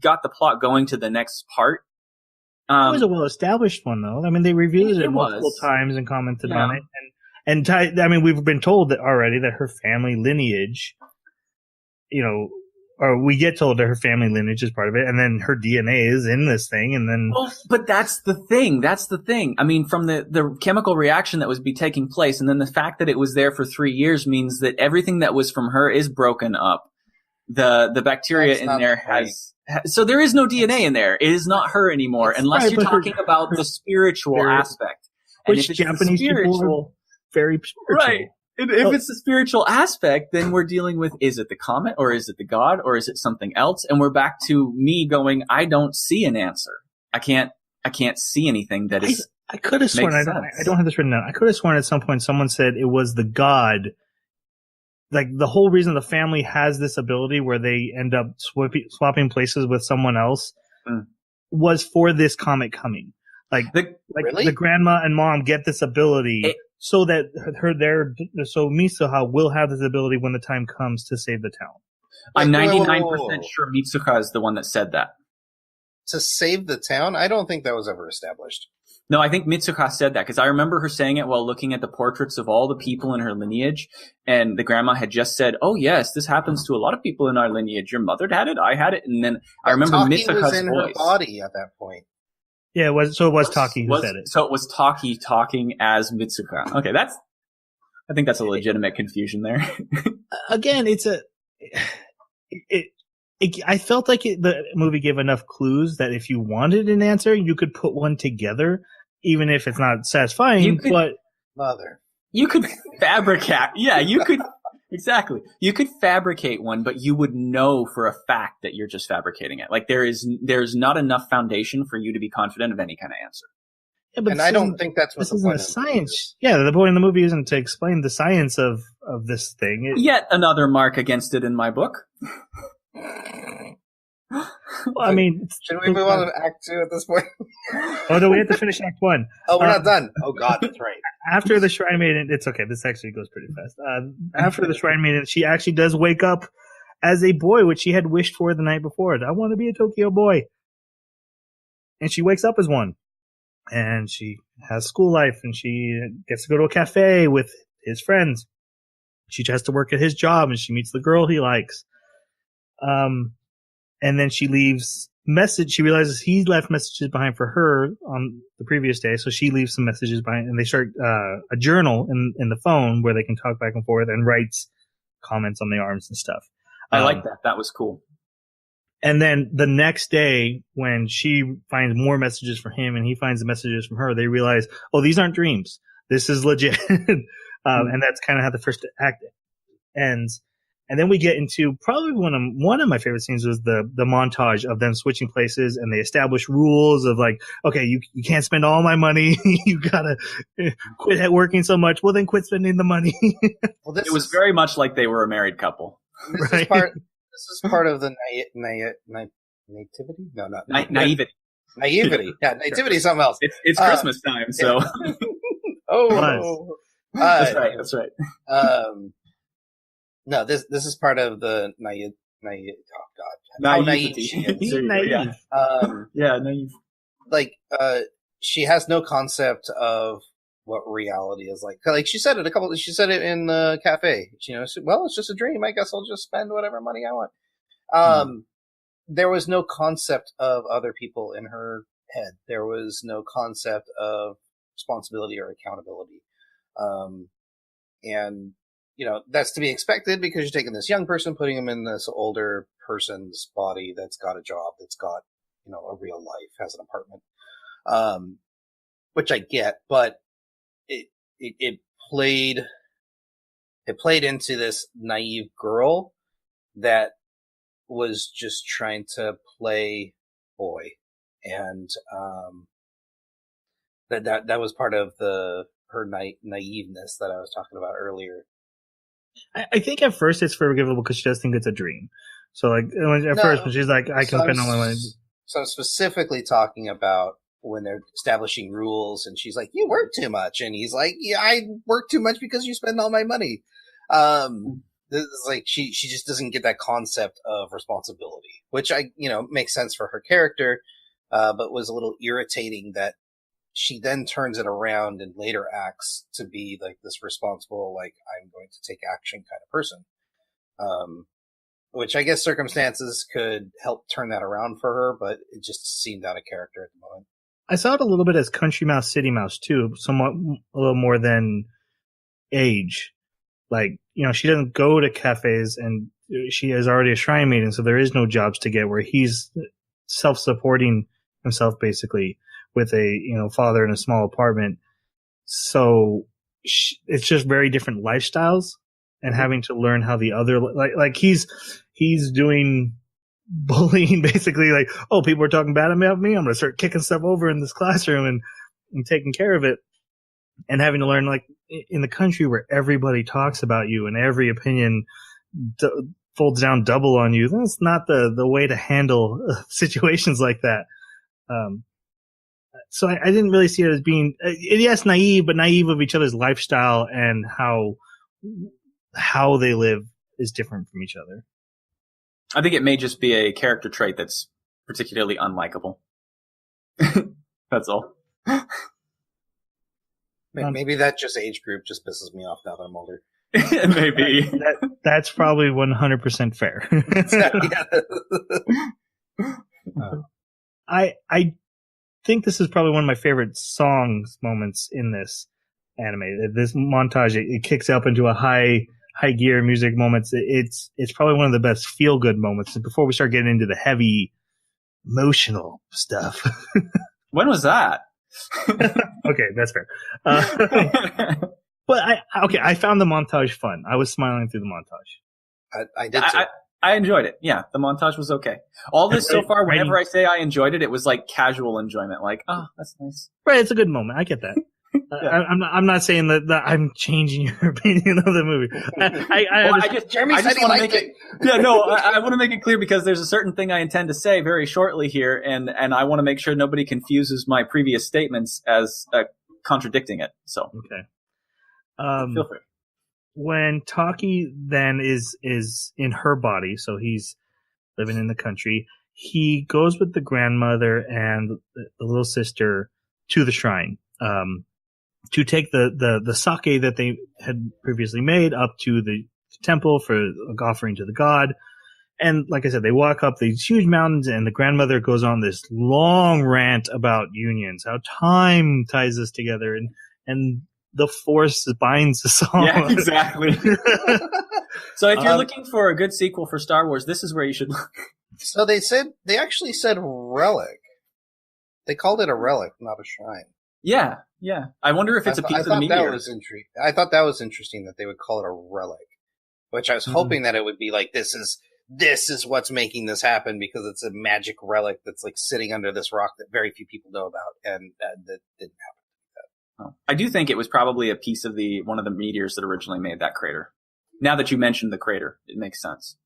got the plot going to the next part. It was a well-established one, though. I mean, they reviewed it multiple times and commented on it. And I mean, we've been told that already that her family lineage, you know, or we get told that her family lineage is part of it, and then her DNA is in this thing, and then... Well, but that's the thing. I mean, from the chemical reaction that was taking place, and then the fact that it was there for 3 years means that everything that was from her is broken up. The bacteria in there so there is no DNA in there. It is not her anymore, unless you're talking about the spiritual aspect. And which Japanese people are very spiritual. Right. If it's the spiritual aspect, then we're dealing with, is it the comet, or is it the god, or is it something else? And we're back to me going, I don't see an answer. I can't see anything that is. I could have sworn, I don't have this written down. I could have sworn at some point someone said it was the god. Like, the whole reason the family has this ability where they end up swapping places with someone else was for this comet coming. Like the grandma and mom get this ability so that so Mitsuha will have this ability when the time comes to save the town. I'm 99% sure Mitsuha is the one that said that. To save the town? I don't think that was ever established. No, I think Mitsuha said that, because I remember her saying it while looking at the portraits of all the people in her lineage, and the grandma had just said, oh yes, this happens to a lot of people in our lineage. Your mother had it, I had it, and then I remember Mitsuha's was in voice. Her body at that point. Yeah, it was Taki who said it. So it was Taki talking as Mitsuha. Okay, I think that's a legitimate confusion there. Again, I felt like the movie gave enough clues that if you wanted an answer, you could put one together, even if it's not satisfying. You could fabricate. Yeah, you could. Exactly. You could fabricate one, but you would know for a fact that you're just fabricating it. Like, there's not enough foundation for you to be confident of any kind of answer. Yeah, but I don't think that's what this isn't a science. Yeah, the point of the movie isn't to explain the science of this thing. Yet another mark against it in my book. Well, I mean, should we move on to Act 2 at this point? Oh no, we have to finish Act 1. Oh, we're not done. Oh God, that's right. After the Shrine Maiden, it's okay. This actually goes pretty fast. After the Shrine Maiden, she actually does wake up as a boy, which she had wished for the night before. I want to be a Tokyo boy. And she wakes up as one. And she has school life, and she gets to go to a cafe with his friends. She has to work at his job, and she meets the girl he likes. And then she leaves she realizes he left messages behind for her on the previous day, so she leaves some messages behind, and they start a journal in the phone where they can talk back and forth, and writes comments on the arms and stuff. I like that. That was cool. And then the next day, when she finds more messages from him and he finds the messages from her, they realize, oh, these aren't dreams. This is legit. And that's kind of how the first act ends. And then we get into probably one of my favorite scenes was the montage of them switching places, and they establish rules of like, okay, you can't spend all my money. You gotta quit working so much. Well, then quit spending the money. Well, it was very much like they were a married couple. This is part of the nativity? No, not naivety. Naivety. Yeah, nativity is something else. It's Christmas time, so. That's right. That's right. No, this is part of the naive. Oh God, how naive she is. Being naive. Naive. Like, she has no concept of what reality is like. Like she said it she said it in the cafe. You know, well, it's just a dream. I guess I'll just spend whatever money I want. There was no concept of other people in her head. There was no concept of responsibility or accountability. And you know, that's to be expected because you're taking this young person, putting him in this older person's body that's got a job, that's got, you know, a real life, has an apartment. Which I get, but it played into this naive girl that was just trying to play boy. And, that was part of her naiveness that I was talking about earlier. I think at first it's forgivable because she does think it's a dream. So like first when she's like, I can spend all my money. So I'm specifically talking about when they're establishing rules and she's like, you work too much. And he's like, yeah, I work too much because you spend all my money. This is like, she just doesn't get that concept of responsibility, which makes sense for her character, but was a little irritating that she then turns it around in later acts to be like this responsible, like, I'm going to take action kind of person. Which I guess circumstances could help turn that around for her, but it just seemed out of character at the moment. I saw it a little bit as Country Mouse, City Mouse too, somewhat a little more than age. Like, you know, she doesn't go to cafes and she is already a shrine maiden, so there is no jobs to get, where he's self-supporting himself basically with a, father in a small apartment. So it's just very different lifestyles, and having to learn how the other, like he's doing bullying basically, like, oh, people are talking bad about me, I'm going to start kicking stuff over in this classroom and taking care of it. And having to learn, like, in the country where everybody talks about you and every opinion folds down double on you, that's not the way to handle situations like that. So I didn't really see it as being, yes, naive, but naive of each other's lifestyle and how they live is different from each other. I think it may just be a character trait that's particularly unlikable. That's all. Maybe that just age group just pisses me off now that I'm older. Maybe. That's probably 100% fair. I think this is probably one of my favorite moments in this anime. This montage, it kicks up into a high gear music moments. It's probably one of the best feel good moments before we start getting into the heavy emotional stuff. When was that? Okay, that's fair. But I found the montage fun. I was smiling through the montage. I did too. I enjoyed it. Yeah, the montage was okay. All this so far, whenever I say I enjoyed it, it was like casual enjoyment. Like, oh, that's nice. Right, it's a good moment. I get that. I'm not saying that I'm changing your opinion of the movie. Jeremy said he liked it. Yeah, no, I want to make it clear because there's a certain thing I intend to say very shortly here, and I want to make sure nobody confuses my previous statements as contradicting it. So okay, feel free. When Taki then is in her body, so he's living in the country, he goes with the grandmother and the little sister to the shrine. To take the sake that they had previously made up to the temple for an offering to the god. And like I said, they walk up these huge mountains, and the grandmother goes on this long rant about unions, how time ties us together, and the force binds us all. Yeah, exactly. So if you're looking for a good sequel for Star Wars, this is where you should look. So they actually said relic. They called it a relic, not a shrine. Yeah. I wonder if it's a piece of the meteor. I thought that was interesting that they would call it a relic, which I was hoping that it would be like, this is what's making this happen, because it's a magic relic that's like sitting under this rock that very few people know about, and that didn't happen. Oh. I do think it was probably a piece of one of the meteors that originally made that crater. Now that you mentioned the crater, it makes sense.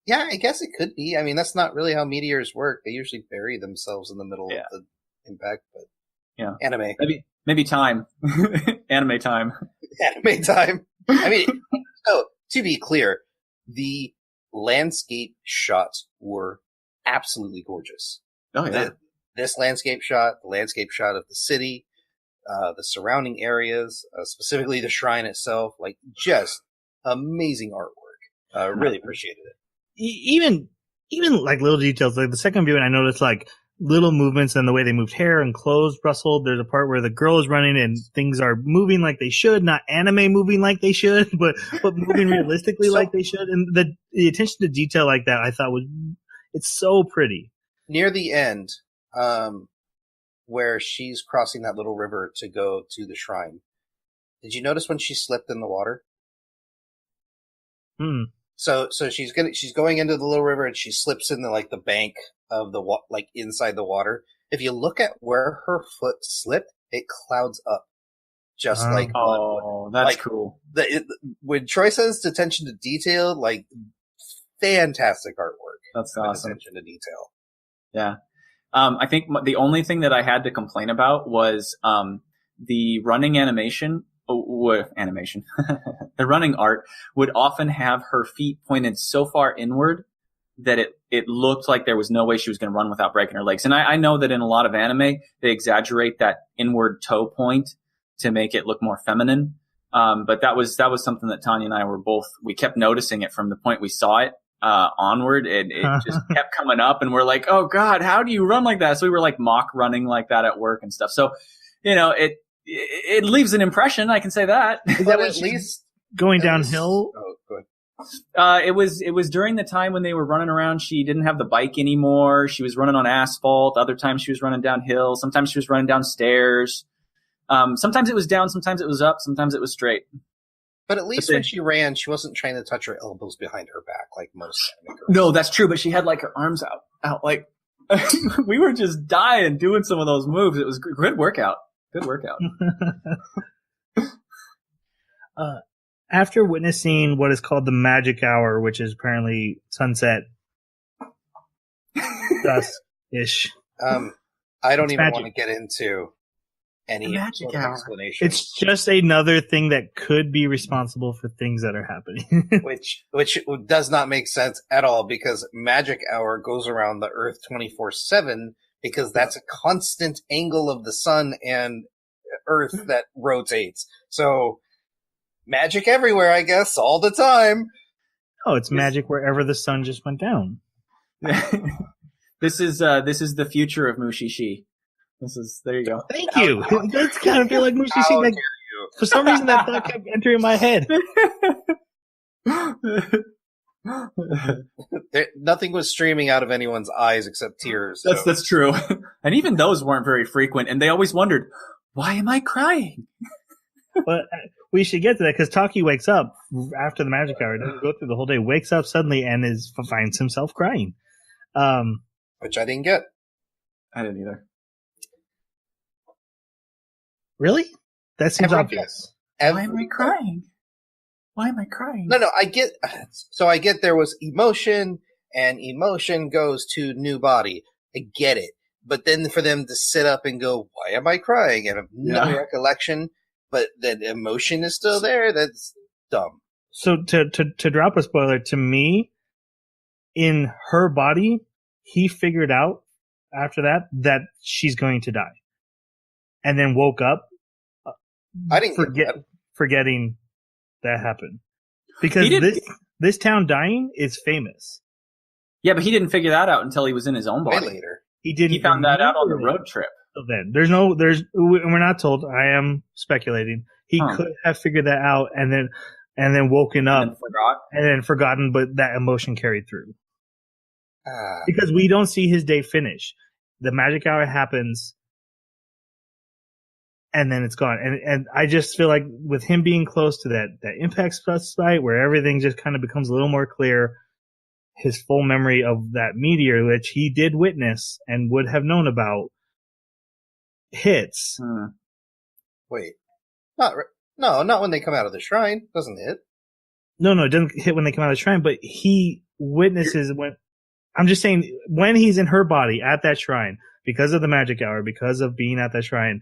Yeah, I guess it could be. I mean, that's not really how meteors work. They usually bury themselves in the middle of the impact, but yeah, anime. Maybe time. Anime time. Anime time. I mean, so to be clear, the landscape shots were absolutely gorgeous. Oh yeah. This landscape shot, the landscape shot of the city, the surrounding areas, specifically the shrine itself, like just amazing artwork. Really appreciated it. Even like little details, like the second viewing, I noticed like little movements and the way they moved hair and clothes rustled. There's a part where the girl is running and things are moving like they should, not anime moving like they should, but moving realistically like they should. And the attention to detail like that, I thought it's so pretty. Near the end, where she's crossing that little river to go to the shrine, did you notice when she slipped in the water? So she's going into the little river, and she slips in the bank of the like inside the water. If you look at where her foot slipped, it clouds up, just like that's cool. When Troy says attention to detail, like fantastic artwork. That's awesome. Attention to detail. Yeah, I think the only thing that I had to complain about was the running animation. The running art would often have her feet pointed so far inward that it looked like there was no way she was going to run without breaking her legs. And I know that in a lot of anime, they exaggerate that inward toe point to make it look more feminine. But that was something that Tanya and I we kept noticing it from the point we saw it onward. It just kept coming up, and we're like, oh God, how do you run like that? So we were like mock running like that at work and stuff. So, it leaves an impression. I can say that. Is that at least going downhill? Oh, good. It was during the time when they were running around. She didn't have the bike anymore. She was running on asphalt. Other times she was running downhill. Sometimes she was running downstairs. Sometimes it was down. Sometimes it was up. Sometimes it was straight. But at least when she ran, she wasn't trying to touch her elbows behind her back like most anime girls. No, that's true. But she had like her arms out like we were just dying doing some of those moves. It was good workout. Good workout. After witnessing what is called the magic hour, which is apparently sunset, dusk-ish. I don't even want to get into any magic hour explanation. It's just another thing that could be responsible for things that are happening. which does not make sense at all, because magic hour goes around the Earth 24/7, because that's a constant angle of the sun and Earth that rotates. So magic everywhere, I guess, all the time. Oh, it's magic wherever the sun just went down. This is the future of Mushishi. There you go. Thank you. It does kind of feel like Mushishi. Like, for some reason, that thought kept entering my head. Nothing was streaming out of anyone's eyes except tears. So. That's true. And even those weren't very frequent, and they always wondered, why am I crying? But we should get to that, because Taki wakes up after the magic hour. Doesn't go through the whole day. Wakes up suddenly and finds himself crying. Which I didn't get. I didn't either. Really? That seems Every- obvious. Why am I crying? Why am I crying? No, I get there was emotion, and emotion goes to new body. I get it. But then for them to sit up and go, why am I crying? And have no recollection, but that emotion is still there, that's dumb. So to drop a spoiler, to me, in her body, he figured out after that she's going to die. And then woke up I didn't get that. Forgetting that happened. Because this town dying is famous. Yeah, but he didn't figure that out until he was in his own body. Way later. He found that out on the road trip. Then we're not told. I am speculating. He could have figured that out and then woken up and then forgotten, but that emotion carried through. Because we don't see his day finish. The magic hour happens, and then it's gone. And I just feel like with him being close to that impact site where everything just kind of becomes a little more clear, his full memory of that meteor, which he did witness and would have known about, hits. Wait. Not when they come out of the shrine, doesn't it? No, it doesn't hit when they come out of the shrine, but he witnesses when... I'm just saying, when he's in her body at that shrine, because of the magic hour, because of being at that shrine,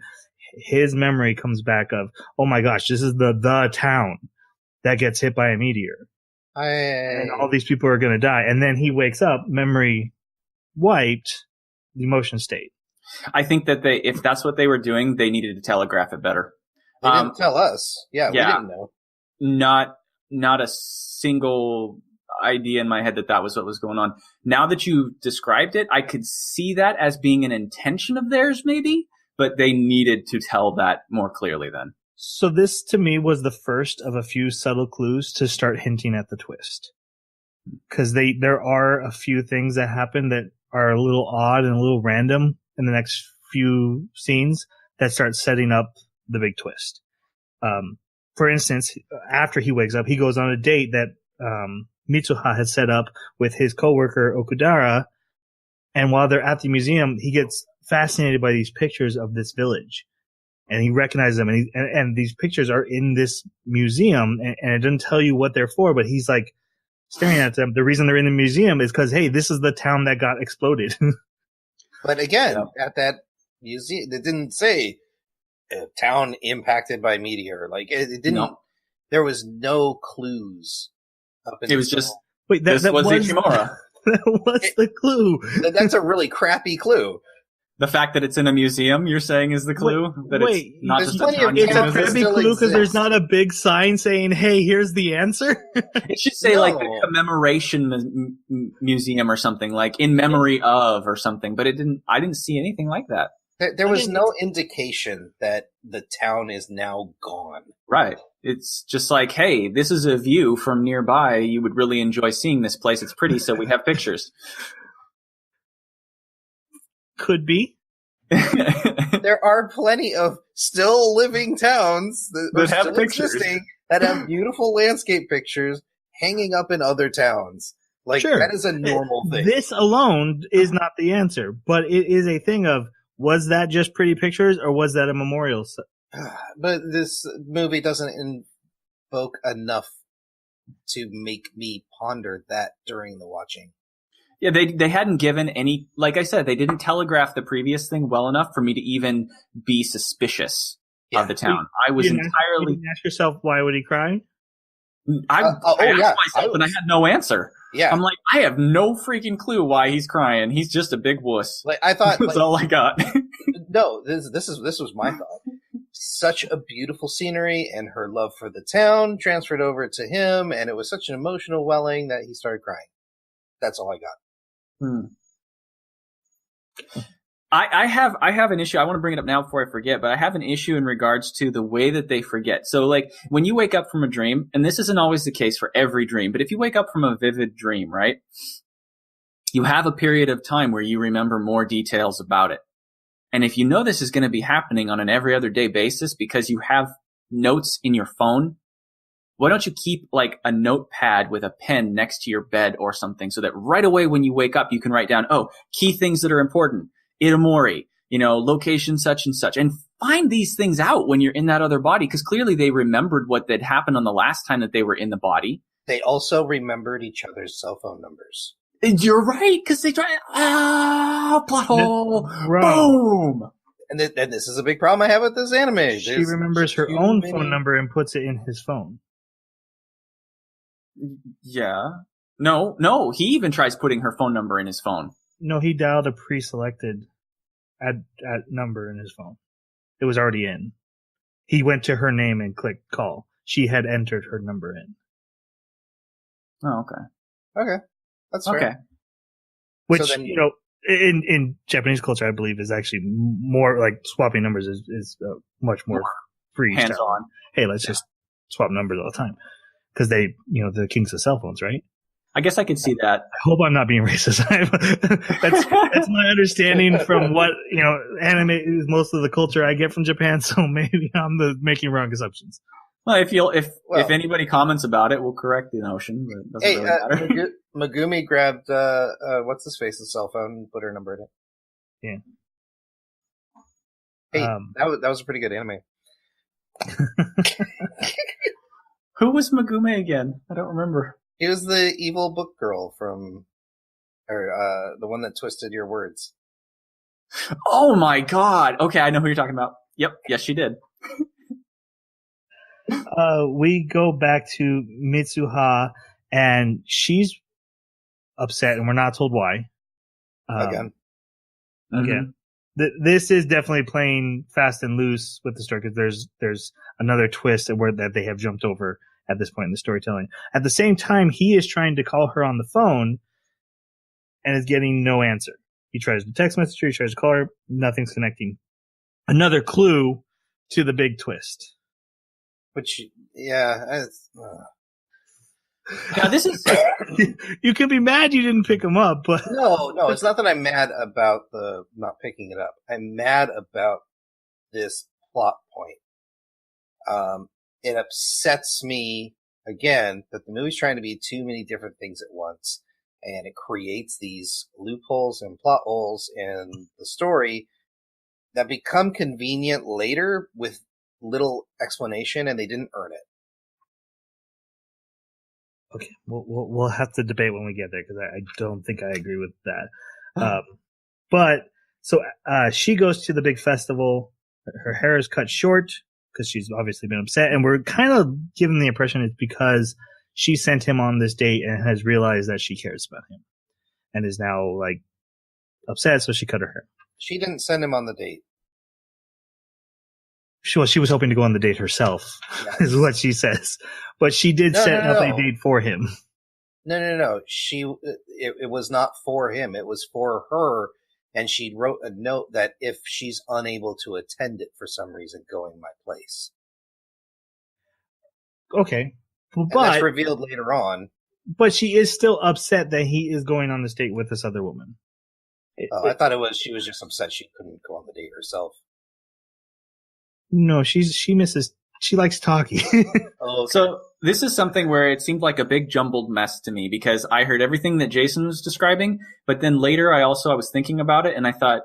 his memory comes back of, oh my gosh, this is the town that gets hit by a meteor. And all these people are going to die. And then he wakes up, memory wiped, the emotion state. I think that if that's what they were doing, they needed to telegraph it better. They didn't tell us. Yeah, we didn't know. Not a single idea in my head that was what was going on. Now that you described it, I could see that as being an intention of theirs, maybe, but they needed to tell that more clearly then. So this, to me, was the first of a few subtle clues to start hinting at the twist. Because there are a few things that happen that are a little odd and a little random in the next few scenes that start setting up the big twist. For instance, after he wakes up, he goes on a date that Mitsuha has set up with his coworker Okudara, and while they're at the museum, he gets fascinated by these pictures of this village. And he recognizes them, and these pictures are in this museum, and it doesn't tell you what they're for, but he's like staring at them. The reason they're in the museum is because, hey, this is the town that got exploded. But again, at that museum, it didn't say a town impacted by meteor. Like it didn't. No. There was no clues. It was just wait. That was Ichimura. That was the clue. That's a really crappy clue. The fact that it's in a museum, you're saying, is the clue? Wait, it's not just a town. It's a crappy clue because there's not a big sign saying, hey, here's the answer? It should say, like, the commemoration museum or something, like, in memory of or something, but I didn't see anything like that. There was no indication that the town is now gone. Right. It's just like, hey, this is a view from nearby. You would really enjoy seeing this place. It's pretty, so we have pictures. Could be. There are plenty of still living towns that have still pictures existing that have beautiful landscape pictures hanging up in other towns. Like, sure. That is a normal thing. This alone is not the answer, but it is a thing of, was that just pretty pictures or was that a memorial? But this movie doesn't invoke enough to make me ponder that during the watching. Yeah, they hadn't given any, like I said, they didn't telegraph the previous thing well enough for me to even be suspicious of the town. I was entirely... You didn't ask yourself, why would he cry? I asked myself and I had no answer. Yeah. I'm like, I have no freaking clue why he's crying. He's just a big wuss. Like, I thought... That's all I got. No, this was my thought. Such a beautiful scenery, and her love for the town transferred over to him, and it was such an emotional welling that he started crying. That's all I got. I have an issue. I want to bring it up now before I forget, but I have an issue in regards to the way that they forget. So, like, when you wake up from a dream, and this isn't always the case for every dream, but if you wake up from a vivid dream, right, you have a period of time where you remember more details about it. And if you know this is going to be happening on an every other day basis because you have notes in your phone, why don't you keep, like, a notepad with a pen next to your bed or something so that right away when you wake up, you can write down, key things that are important. Itamori, location such and such. And find these things out when you're in that other body, because clearly they remembered what had happened on the last time that they were in the body. They also remembered each other's cell phone numbers. And you're right, because they try. Plot hole. Wrong. Boom. And this is a big problem I have with this anime. She remembers her own phone number and puts it in his phone. Yeah. No. He even tries putting her phone number in his phone. No, he dialed a pre-selected at number in his phone. It was already in. He went to her name and clicked call. She had entered her number in. Oh, okay. Okay. That's fair. Okay. Which, So then, in Japanese culture, I believe, is actually more like swapping numbers is much more free. Hands-on. Hey, let's just swap numbers all the time. Because they, the kings of cell phones, right? I guess I could see that. I hope I'm not being racist. That's my understanding from what, anime is most of the culture I get from Japan, so maybe I'm making wrong assumptions. Well, if anybody comments about it, we'll correct the notion. But it doesn't really matter. Megumi grabbed what's his face's cell phone and put her number in it. Yeah. Hey, that was a pretty good anime. Who was Megumi again? I don't remember. He was the evil book girl the one that twisted your words. Oh my god! Okay, I know who you're talking about. Yep, yes, she did. We go back to Mitsuha, and she's upset, and we're not told why. Again. Again. This is definitely playing fast and loose with the story, because there's another twist that they have jumped over at this point in the storytelling. At the same time, he is trying to call her on the phone and is getting no answer. He tries to text message her, he tries to call her, nothing's connecting. Another clue to the big twist. Which, yeah. Now this is. You could be mad you didn't pick him up, but No, it's not that I'm mad about the not picking it up. I'm mad about this plot point. It upsets me, again, that the movie's trying to be too many different things at once, and it creates these loopholes and plot holes in the story that become convenient later with little explanation, and they didn't earn it. okay, we'll have to debate when we get there, because I don't think I agree with that. But so she goes to the big festival. Her hair is cut short because she's obviously been upset, and we're kind of given the impression it's because she sent him on this date and has realized that she cares about him and is now like upset, so she cut her hair. She didn't send him on the date. She was hoping to go on the date herself, yes. Is what she says. But she did set up a date for him. No. It was not for him. It was for her. And she wrote a note that if she's unable to attend it for some reason, go in my place. Okay. But that's revealed later on. But she is still upset that he is going on this date with this other woman. I thought she was just upset she couldn't go on the date herself. No, she likes talking. Oh, okay. So this is something where it seemed like a big jumbled mess to me, because I heard everything that Jason was describing, but then later I was thinking about it, and I thought,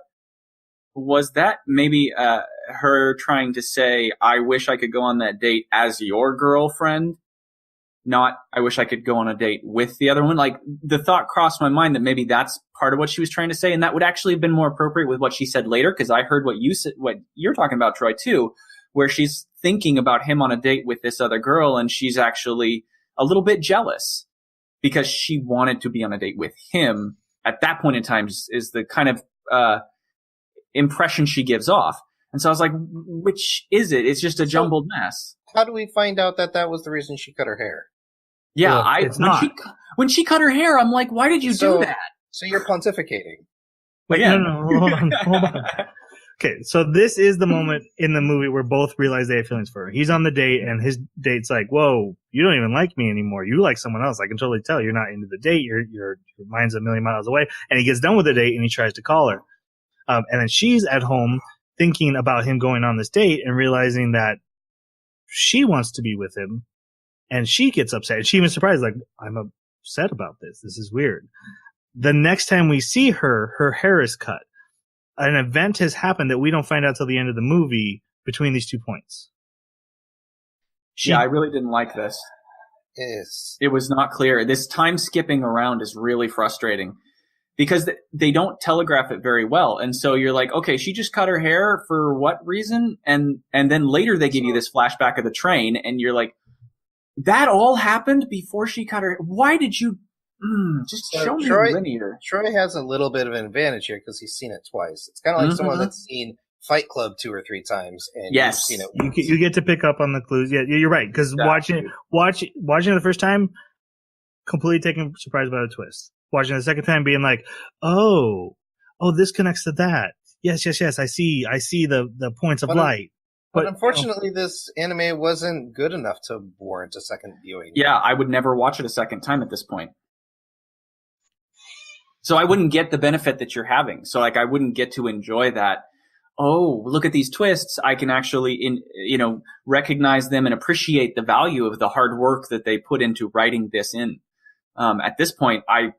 was that maybe her trying to say, I wish I could go on that date as your girlfriend, not I wish I could go on a date with the other one? Like, the thought crossed my mind that maybe that's part of what she was trying to say, and that would actually have been more appropriate with what she said later, because I heard what you're talking about, Troy, too, where she's thinking about him on a date with this other girl, and she's actually a little bit jealous because she wanted to be on a date with him at that point in time, is the kind of impression she gives off. And so I was like, which is it? It's just a jumbled mess. How do we find out that was the reason she cut her hair? Yeah, well, it's not. When she cut her hair, I'm like, why did you do that? So you're pontificating. Wait, no, hold on. Okay, so this is the moment in the movie where both realize they have feelings for her. He's on the date, and his date's like, whoa, you don't even like me anymore. You like someone else. I can totally tell you're not into the date. Your mind's a million miles away. And he gets done with the date, and he tries to call her. And then she's at home thinking about him going on this date and realizing that she wants to be with him. And she gets upset. And she even surprised, like, I'm upset about this. This is weird. The next time we see her, her hair is cut. An event has happened that we don't find out till the end of the movie between these 2 points. I really didn't like this. It was not clear. This time skipping around is really frustrating because they don't telegraph it very well. And so you're like, okay, she just cut her hair for what reason? And then later they give you this flashback of the train and you're like, that all happened before she cut her. Why did you show me linear? Troy has a little bit of an advantage here because he's seen it twice. It's kind of like someone that's seen Fight Club 2 or 3 times, and yes, you get to pick up on the clues. Yeah, you're right. Because watching it the first time, completely taken surprised by the twist. Watching it the second time, being like, oh, this connects to that. Yes. I see the points of light. But unfortunately, this anime wasn't good enough to warrant a second viewing. Yeah, I would never watch it a second time at this point. So I wouldn't get the benefit that you're having. So like I wouldn't get to enjoy that. Oh, look at these twists. I can actually, recognize them and appreciate the value of the hard work that they put into writing this in. At this point, I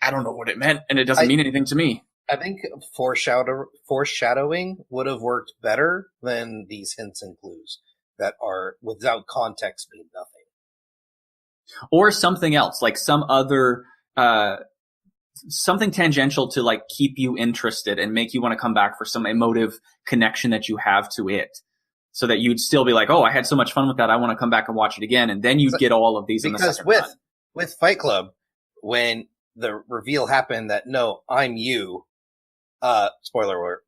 don't know what it meant, and it doesn't mean anything to me. I think foreshadowing would have worked better than these hints and clues that are without context mean nothing. Or something else, like some other something tangential to like keep you interested and make you want to come back for some emotive connection that you have to it, so that you'd still be like, oh, I had so much fun with that, I want to come back and watch it again, and then you'd get all of these in the second run. With Fight Club, when the reveal happened that no, I'm you. Spoiler alert,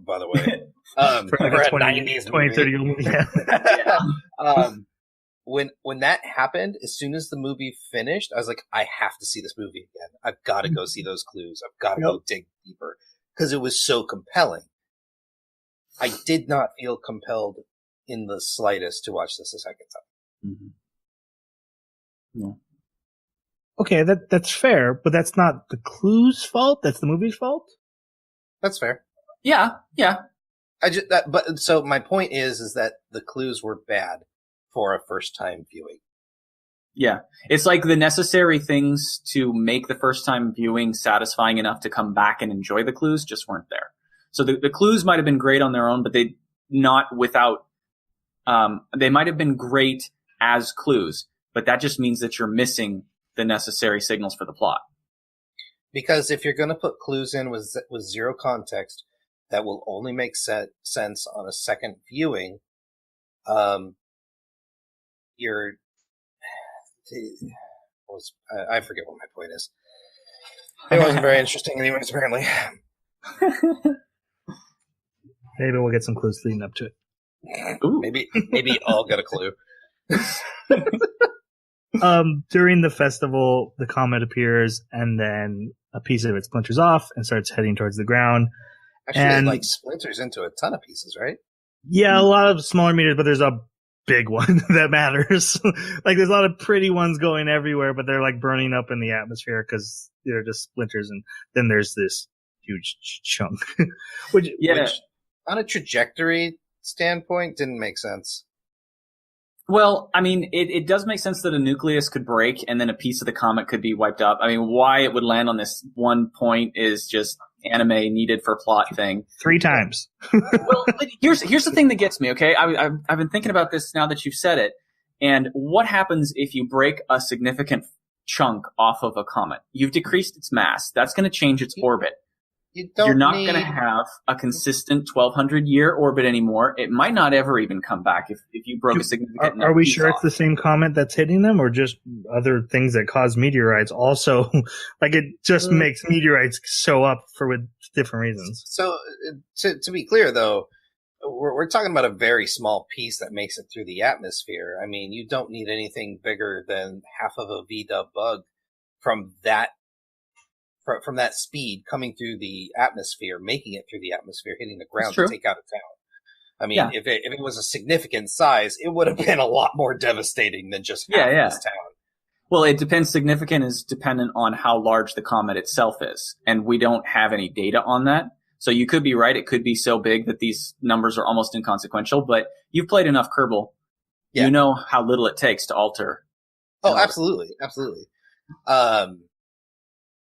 by the way. For like a 20, 30 year movie. Yeah. When that happened, as soon as the movie finished, I was like, I have to see this movie again. I've got to go see those clues. I've got to go dig deeper because it was so compelling. I did not feel compelled in the slightest to watch this a second time. Mm-hmm. Yeah. Okay, that's fair, but that's not the clues' fault. That's the movie's fault. That's fair. Yeah. So my point is that the clues were bad for a first time viewing. Yeah. It's like the necessary things to make the first time viewing satisfying enough to come back and enjoy the clues just weren't there. So the clues might have been great on their own, but they might have been great as clues, but that just means that you're missing the necessary signals for the plot. Because if you're going to put clues in with zero context, that will only make sense on a second viewing. I forget what my point is. It wasn't very interesting anyways, apparently. Maybe we'll get some clues leading up to it. Ooh. Maybe I'll get a clue. During the festival, the comet appears, and then a piece of it splinters off and starts heading towards the ground. Actually, it splinters into a ton of pieces, right? Yeah, a lot of smaller meters, but there's a big one that matters. Like, there's a lot of pretty ones going everywhere, but they're like burning up in the atmosphere because they're just splinters. And then there's this huge chunk, which on a trajectory standpoint didn't make sense. Well, I mean, it does make sense that a nucleus could break and then a piece of the comet could be wiped up. I mean, why it would land on this one point is just anime needed for plot thing. 3 times. Well, but here's the thing that gets me, okay? I've been thinking about this now that you've said it. And what happens if you break a significant chunk off of a comet? You've decreased its mass. That's going to change its orbit. You're not going to have a consistent 1,200-year orbit anymore. It might not ever even come back if you broke a significant. Are we sure it's the same comet that's hitting them, or just other things that cause meteorites? Also, like it just makes meteorites show up with different reasons. So, to be clear, though, we're talking about a very small piece that makes it through the atmosphere. I mean, you don't need anything bigger than half of a V-dub bug from that speed coming through the atmosphere, making it through the atmosphere, hitting the ground to take out a town. I mean, if it was a significant size, it would have been a lot more devastating than just half of this town. Well, it depends. Significant is dependent on how large the comet itself is, and we don't have any data on that. So you could be right. It could be so big that these numbers are almost inconsequential, but you've played enough Kerbal. Yeah. You know how little it takes to alter. Oh, absolutely. Absolutely.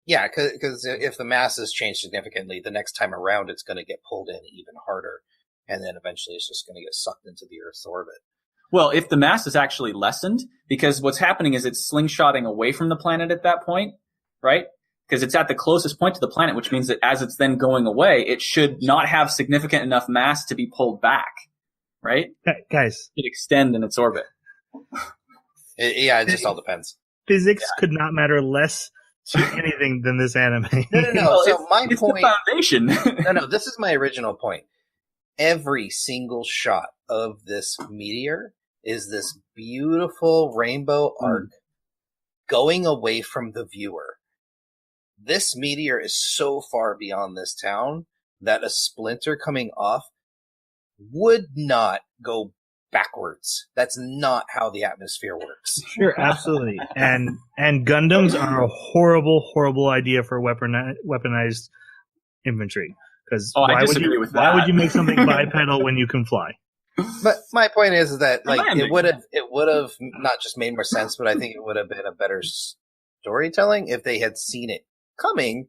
Yeah, because if the masses change significantly, the next time around it's going to get pulled in even harder. and then eventually it's just going to get sucked into the Earth's orbit. Well, if the mass is actually lessened, because what's happening is it's slingshotting away from the planet at that point, right? Because it's at the closest point to the planet, which means that as it's then going away, it should not have significant enough mass to be pulled back, right? Guys. It extend in its orbit. It just all depends. Physics could not matter less to anything than this anime. No. So my it's point. The foundation. No. This is my original point. Every single shot of this meteor is this beautiful rainbow arc going away from the viewer. This meteor is so far beyond this town that a splinter coming off would not go backwards. That's not how the atmosphere works. Sure, absolutely. And Gundams are a horrible, horrible idea for weaponized infantry. Because I disagree with that. Why would you make something bipedal when you can fly? But my point is that it would have not just made more sense, but I think it would have been a better storytelling if they had seen it coming.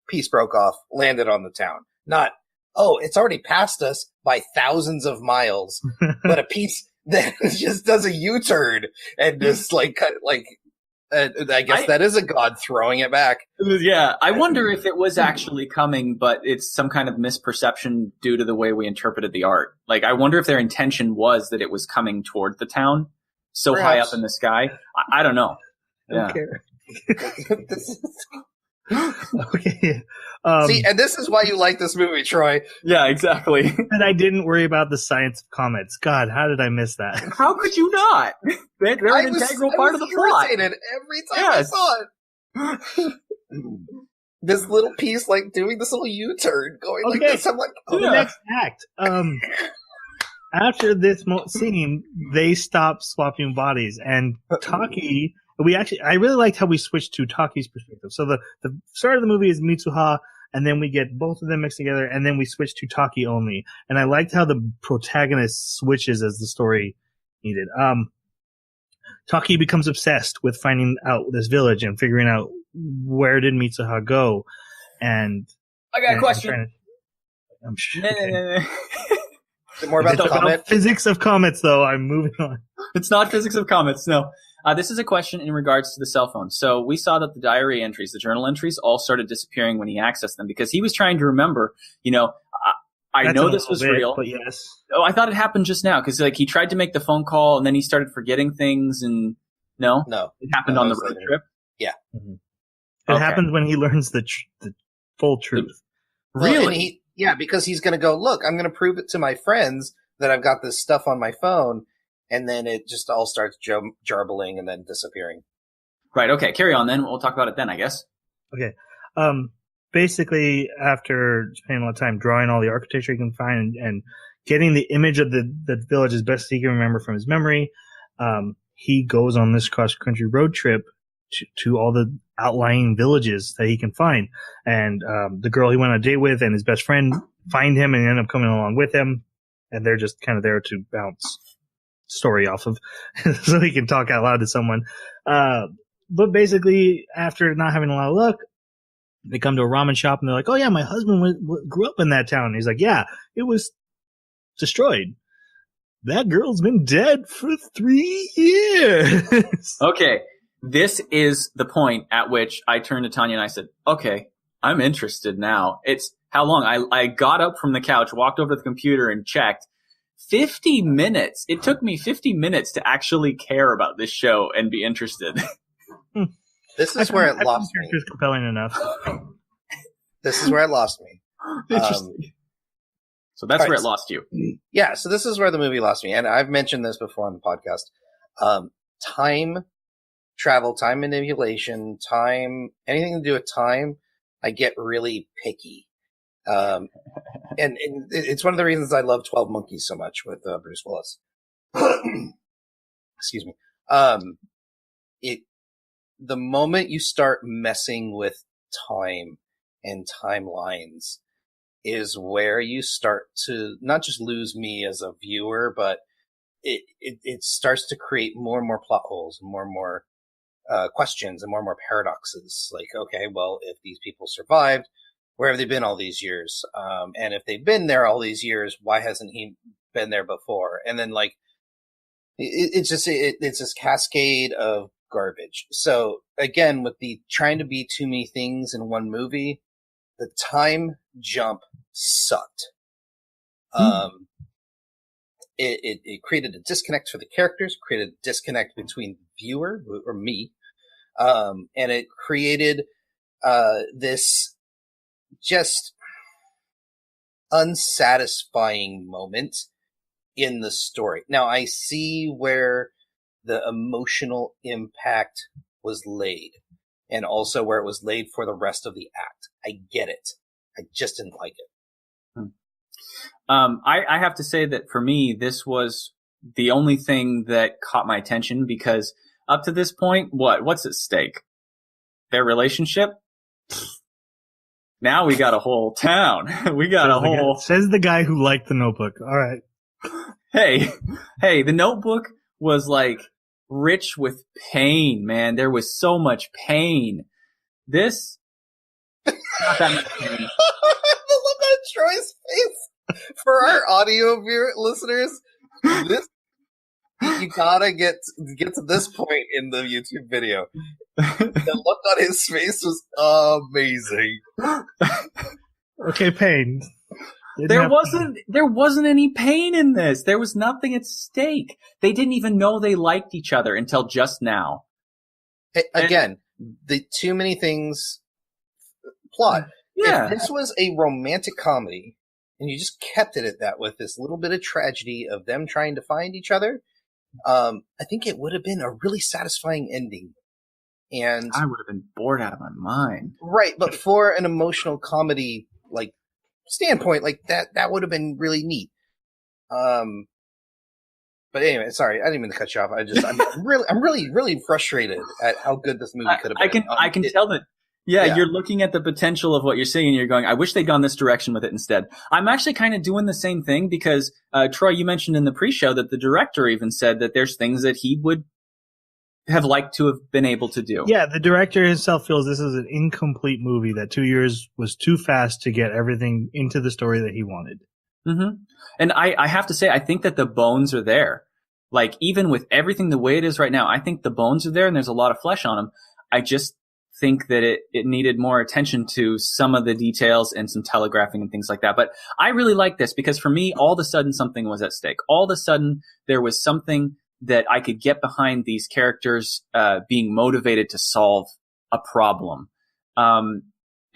Piece broke off, landed on the town. Not, oh, it's already passed us by thousands of miles, but a piece that just does a U-turn and just I guess that is a god throwing it back. Yeah, I wonder if it was actually coming, but it's some kind of misperception due to the way we interpreted the art. Like, I wonder if their intention was that it was coming toward the town, so Perhaps. high up in the sky. I don't know. I don't care. Okay. See, and this is why you like this movie, Troy. Yeah, exactly. And I didn't worry about the science of comets. God, how did I miss that? How could you not? They're an integral part of the plot. Every time I saw it. This little piece, doing this little U-turn, going like this. I'm like, oh, the next act. After this scene, they stop swapping bodies, and Taki. I really liked how we switched to Taki's perspective. So the start of the movie is Mitsuha, and then we get both of them mixed together, and then we switch to Taki only. And I liked how the protagonist switches as the story needed. Taki becomes obsessed with finding out this village and figuring out where did Mitsuha go. And I got a question. I'm sure. No. Is it more about the comet? Physics of comets, though. I'm moving on. It's not physics of comets, no. This is a question in regards to the cell phone. So we saw that the diary entries, the journal entries, all started disappearing when he accessed them because he was trying to remember, I know this was real. But yes. Oh, I thought it happened just now because he tried to make the phone call and then he started forgetting things and no, it happened on the road trip. Yeah, it happens when he learns the full truth. Really? Because he's going to go, look, I'm going to prove it to my friends that I've got this stuff on my phone. And then it just all starts jarbling and then disappearing. Right, okay. Carry on then. We'll talk about it then, I guess. Okay. Basically, after spending a lot of time drawing all the architecture he can find and getting the image of the village as best he can remember from his memory, he goes on this cross-country road trip to all the outlying villages that he can find. And the girl he went on a date with and his best friend find him and end up coming along with him. And they're just kind of there to bounce story off of so he can talk out loud to someone. But basically, after not having a lot of luck, they come to a ramen shop and they're like, oh yeah, my husband grew up in that town. And he's like, yeah, it was destroyed. That girl's been dead for 3 years. Okay. This is the point at which I turned to Tanya and I said, okay, I'm interested now. It's how long? I got up from the couch, walked over to the computer and checked. 50 minutes. It took me 50 minutes to actually care about this show and be interested. This is where it lost me. It's compelling enough. This is where it lost me. Interesting. So that's where it lost you. Yeah, so this is where the movie lost me. And I've mentioned this before on the podcast. Time travel, time manipulation, anything to do with time, I get really picky. And it's one of the reasons I love 12 Monkeys so much with Bruce Willis. Excuse me. The moment you start messing with time and timelines is where you start to not just lose me as a viewer, but it starts to create more and more plot holes, more and more questions and more paradoxes. Like, okay, well, if these people survived, where have they been all these years? And if they've been there all these years, why hasn't he been there before? And then like, it's this cascade of garbage. So again, with the trying to be too many things in one movie, the time jump sucked. It created a disconnect for the characters, created a disconnect between the viewer or me, and it created this just unsatisfying moment in the story. Now I see where the emotional impact was laid, and also where it was laid for the rest of the act. I get it. I just didn't like it. I have to say that for me, this was the only thing that caught my attention, because up to this point, what's at stake? Their relationship? Now we got a whole town. We got a whole... Says the guy who liked The Notebook. All right. Hey, The Notebook was like rich with pain, man. There was so much pain. This, not that much pain. Look at Troy's face. For our audio listeners, this you gotta get to this point in the YouTube video. The look on his face was amazing. Okay, pain. There wasn't any pain in this. There was nothing at stake. They didn't even know they liked each other until just now. Again, the too many things plot. Yeah. If this was a romantic comedy, and you just kept it at that with this little bit of tragedy of them trying to find each other, I think it would have been a really satisfying ending. And I would have been bored out of my mind. Right, but for an emotional comedy like standpoint, like that would have been really neat. But anyway, sorry, I didn't mean to cut you off. I'm really frustrated at how good this movie could have been. I can tell that. Yeah, you're looking at the potential of what you're seeing, and you're going, I wish they'd gone this direction with it instead. I'm actually kind of doing the same thing because, Troy, you mentioned in the pre-show that the director even said that there's things that he would have liked to have been able to do. Yeah, the director himself feels this is an incomplete movie, that 2 years was too fast to get everything into the story that he wanted. Mm-hmm. And I have to say, I think that the bones are there. Like, even with everything the way it is right now, I think the bones are there and there's a lot of flesh on them. I just think that it needed more attention to some of the details and some telegraphing and things like that. But I really like this because for me, all of a sudden something was at stake. All of a sudden there was something that I could get behind these characters being motivated to solve a problem.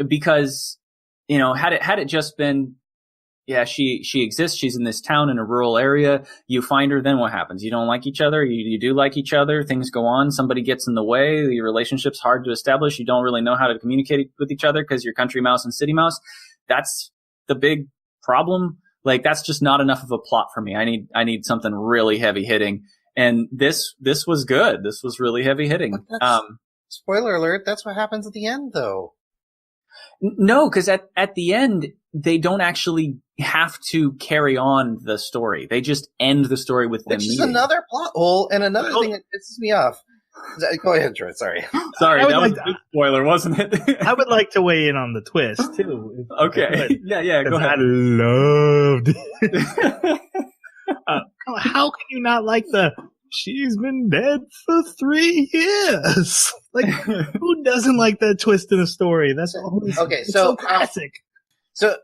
Because, you know, had it just been, yeah, she exists. She's in this town in a rural area. You find her, then what happens? You don't like each other. You do like each other. Things go on. Somebody gets in the way. Your relationship's hard to establish. You don't really know how to communicate with each other because you're country mouse and city mouse. That's the big problem. Like, that's just not enough of a plot for me. I need something really heavy hitting. And this was good. This was really heavy hitting. Spoiler alert, that's what happens at the end, though. No, because at the end, they don't actually have to carry on the story. They just end the story with them meeting. Which is meeting. Another plot hole, and another thing that pisses me off. Go ahead, Troy, sorry. Sorry, that was a big spoiler, wasn't it? I would like to weigh in on the twist, too. Okay. Yeah, go ahead. I loved it. How can you not like she's been dead for 3 years? Like, who doesn't like that twist in a story? That's always okay. So classic. So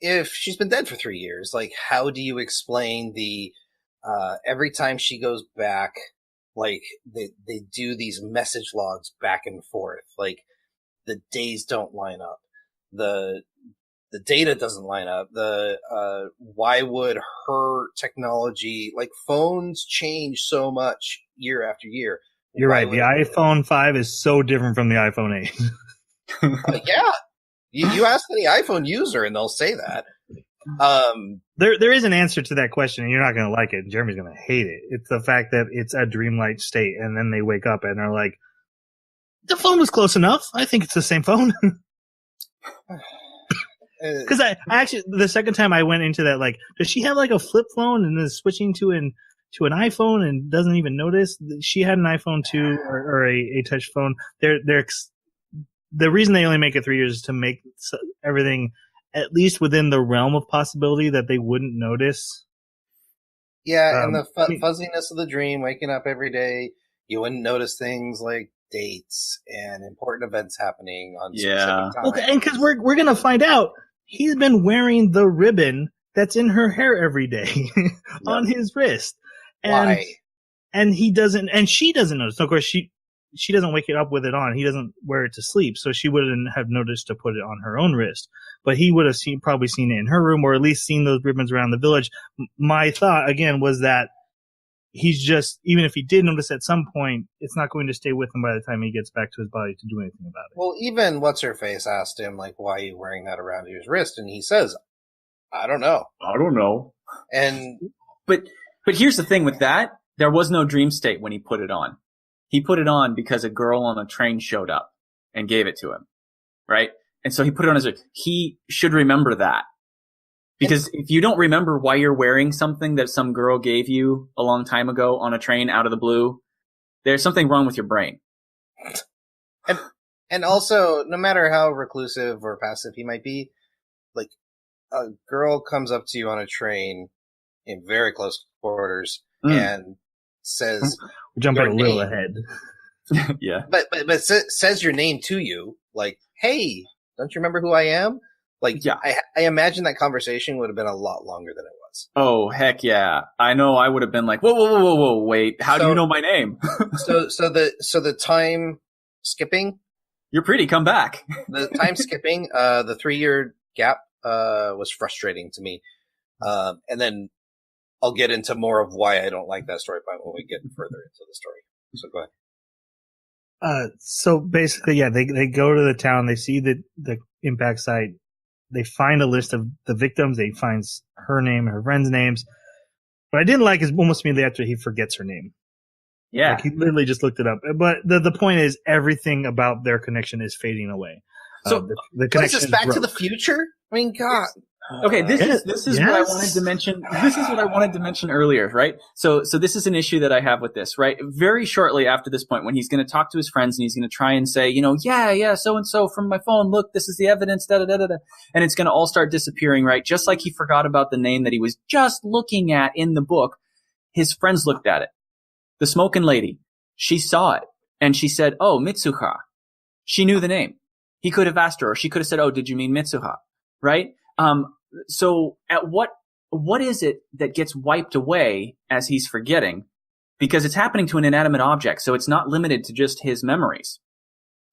if she's been dead for 3 years, like, how do you explain the every time she goes back, like they do these message logs back and forth, like the days don't line up, the data doesn't line up. Why would her technology, like phones change so much year after year? You're right. The iPhone 5 is so different from the iPhone 8. Yeah. You ask any iPhone user and they'll say that. There is an answer to that question, and you're not going to like it. Jeremy's going to hate it. It's the fact that it's a dreamlike state, and then they wake up and are like, the phone was close enough. I think it's the same phone. Because I actually, the second time I went into that, like, does she have like a flip phone and is switching to an iPhone and doesn't even notice? She had an iPhone 2 or a touch phone. the reason they only make it 3 years is to make everything at least within the realm of possibility that they wouldn't notice. Yeah, and the fuzziness of the dream, waking up every day, you wouldn't notice things like dates and important events happening on specific times. Okay, and because we're gonna find out he's been wearing the ribbon that's in her hair every day on his wrist. And, why? And he doesn't, and she doesn't notice. So of course, she doesn't wake it up with it on. He doesn't wear it to sleep, so she wouldn't have noticed to put it on her own wrist. But he would have probably seen it in her room, or at least seen those ribbons around the village. My thought again was that he's just, even if he did notice at some point, it's not going to stay with him by the time he gets back to his body to do anything about it. Well, even what's her face asked him like, "Why are you wearing that around your wrist?" And he says, "I don't know." And but here's the thing with that: there was no dream state when he put it on. He put it on because a girl on a train showed up and gave it to him, right? And so he put it on his wrist. He should remember that. Because if you don't remember why you're wearing something that some girl gave you a long time ago on a train out of the blue, there's something wrong with your brain. And also, no matter how reclusive or passive he might be, like, a girl comes up to you on a train in very close quarters and says, We're jumping a little ahead. Yeah. But says your name to you, like, "Hey, don't you remember who I am?" Like, yeah. I imagine that conversation would have been a lot longer than it was. Oh, heck yeah. I know I would have been like, whoa, wait, how do you know my name? so the time skipping. You're pretty, come back. The time skipping, the 3-year gap, was frustrating to me. And then I'll get into more of why I don't like that story point when we get further into the story. So go ahead. So basically, yeah, they go to the town, they see the impact site, they find a list of the victims, they find her name, her friends' names. What I didn't like is almost immediately after he forgets her name. Yeah. Like he literally just looked it up. But the point is, everything about their connection is fading away. So the connection is this Back to the Future? I mean, God. Okay, this is what I wanted to mention. This is what I wanted to mention earlier, right? So this is an issue that I have with this, right? Very shortly after this point, when he's going to talk to his friends and he's going to try and say, yeah, so and so from my phone, look, this is the evidence, da da da da, and it's going to all start disappearing, right? Just like he forgot about the name that he was just looking at in the book, his friends looked at it. The smoking lady, she saw it and she said, "Oh, Mitsuha." She knew the name. He could have asked her, or she could have said, "Oh, did you mean Mitsuha?" Right? So at what is it that gets wiped away as he's forgetting? Because it's happening to an inanimate object, so it's not limited to just his memories.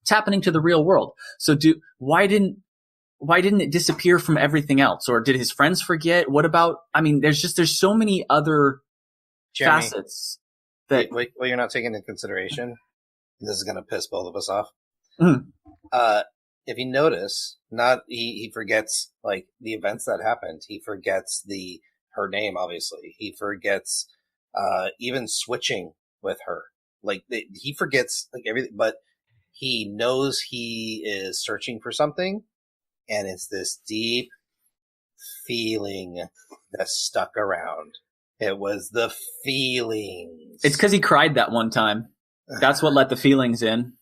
It's happening to the real world. So why didn't it disappear from everything else? Or did his friends forget? What about, there's so many other Jeremy, facets that. What you're not taking into consideration, this is going to piss both of us off. If you notice, he forgets like the events that happened. He forgets her name, obviously. He forgets even switching with her. Like he forgets like everything, but he knows he is searching for something, and it's this deep feeling that stuck around. It was the feelings. It's because he cried that one time. That's what let the feelings in.